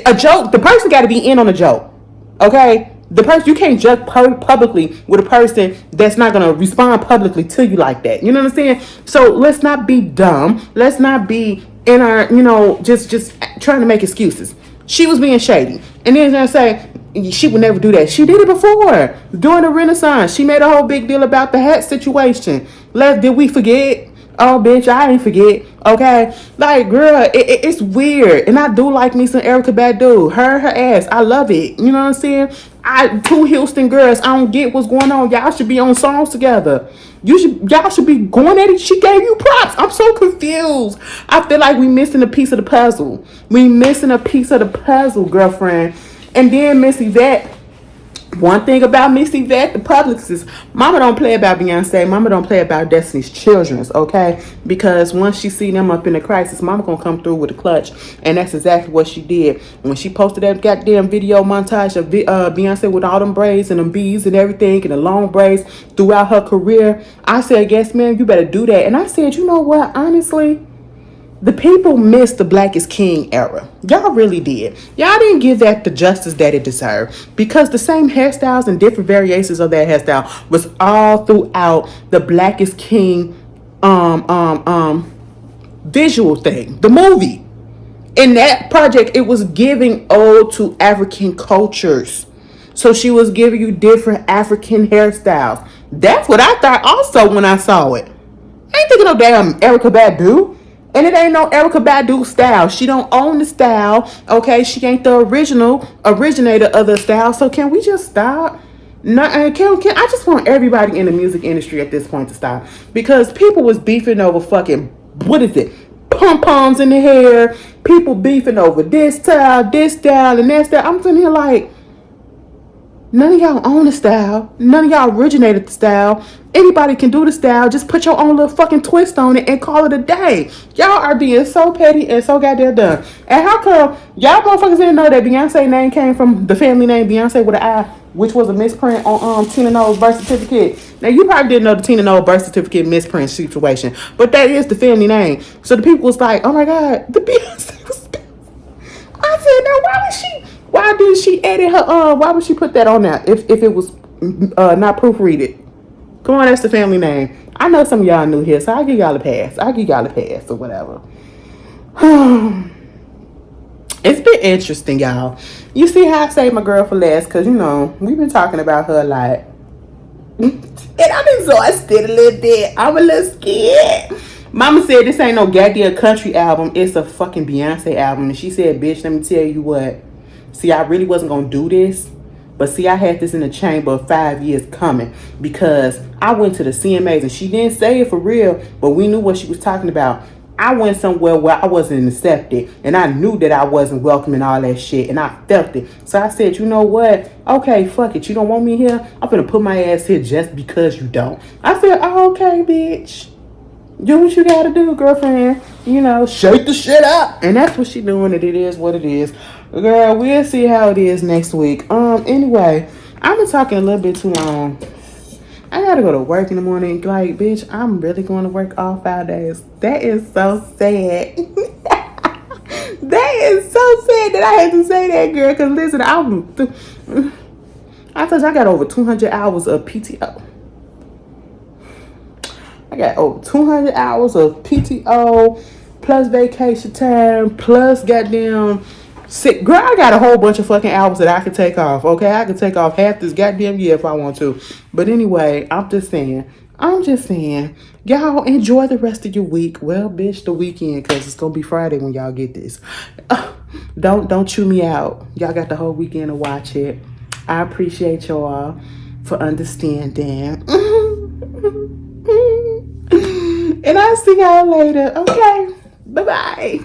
A joke, the person got to be in on a joke, okay? The person, you can't joke publicly with a person that's not gonna respond publicly to you like that. You know what I'm saying? So let's not be dumb. Let's not be in our, just trying to make excuses. She was being shady, and then gonna say she would never do that. She did it before during the Renaissance. She made a whole big deal about the hat situation. Did we forget? Oh, bitch, I ain't forget. Okay, like, girl, it's weird, and I do like me some Erykah Badu. Her ass, I love it. You know what I'm saying? Two Houston girls. I don't get what's going on. Y'all should be on songs together. Y'all should be going at it. She gave you props. I'm so confused. I feel like we missing a piece of the puzzle. We missing a piece of the puzzle, girlfriend. And then Miss Yvette. One thing about Miss Yvette, the publicist, mama don't play about Beyonce. Mama don't play about Destiny's Children's, okay? Because once she see them up in the crisis, mama gonna come through with a clutch. And that's exactly what she did. When she posted that goddamn video montage of Beyonce with all them braids and them beads and everything and the long braids throughout her career, I said, yes, ma'am, you better do that. And I said, you know what, honestly, the people missed the Black is King era. Y'all really did. Y'all didn't give that the justice that it deserved because the same hairstyles and different variations of that hairstyle was all throughout the Black is King visual thing, the movie. In that project, it was giving ode to African cultures. So she was giving you different African hairstyles. That's what I thought also when I saw it. I ain't thinking no damn Erykah Badu. And it ain't no Erykah Badu style. She don't own the style. Okay, she ain't the originator of the style. So can we just stop? No, can I just want everybody in the music industry at this point to stop, because people was beefing over fucking, what is it, pom poms in the hair. People beefing over this style, and that style. I'm sitting here like, none of y'all own the style. None of y'all originated the style. Anybody can do the style. Just put your own little fucking twist on it and call it a day. Y'all are being so petty and so goddamn done. And how come y'all motherfuckers didn't know that Beyonce name came from the family name Beyonce with an I, which was a misprint on Tina Knowles' birth certificate? Now, you probably didn't know the Tina Knowles birth certificate misprint situation, but that is the family name. So the people was like, oh my God, the Beyonce was... I said, now why did she edit her, why would she put that on there if it was not proofreaded? Come on, that's the family name. I know some of y'all new here, so I'll give y'all a pass. Or whatever. It's been interesting, y'all. You see how I saved my girl for last, because, you know, we've been talking about her a lot. And I'm exhausted a little bit. I'm a little scared. Mama said this ain't no goddamn country album. It's a fucking Beyonce album. And she said, bitch, let me tell you what. See, I really wasn't going to do this. But see, I had this in the chamber of 5 years coming, because I went to the CMAs, and she didn't say it for real, but we knew what she was talking about. I went somewhere where I wasn't accepted, and I knew that I wasn't welcome and all that shit, and I felt it. So I said, you know what? Okay, fuck it. You don't want me here? I'm gonna put my ass here just because you don't. I said, oh, okay, bitch. Do what you gotta do, girlfriend. You know, shake the shit up. And that's what she doing, and it is what it is. Girl, we'll see how it is next week. Anyway, I've been talking a little bit too long. I gotta go to work in the morning. Like, bitch, I'm really going to work all 5 days. That is so sad. That is so sad that I had to say that, girl. Because listen, I told you I got over 200 hours of PTO. I got over 200 hours of PTO, plus vacation time, plus goddamn sick. Girl, I got a whole bunch of fucking hours that I could take off, okay? I could take off half this goddamn year if I want to. But anyway, I'm just saying. Y'all enjoy the rest of your week. Well, bitch, the weekend, because it's going to be Friday when y'all get this. Don't chew me out. Y'all got the whole weekend to watch it. I appreciate y'all for understanding. And I'll see y'all later. Okay. Bye-bye.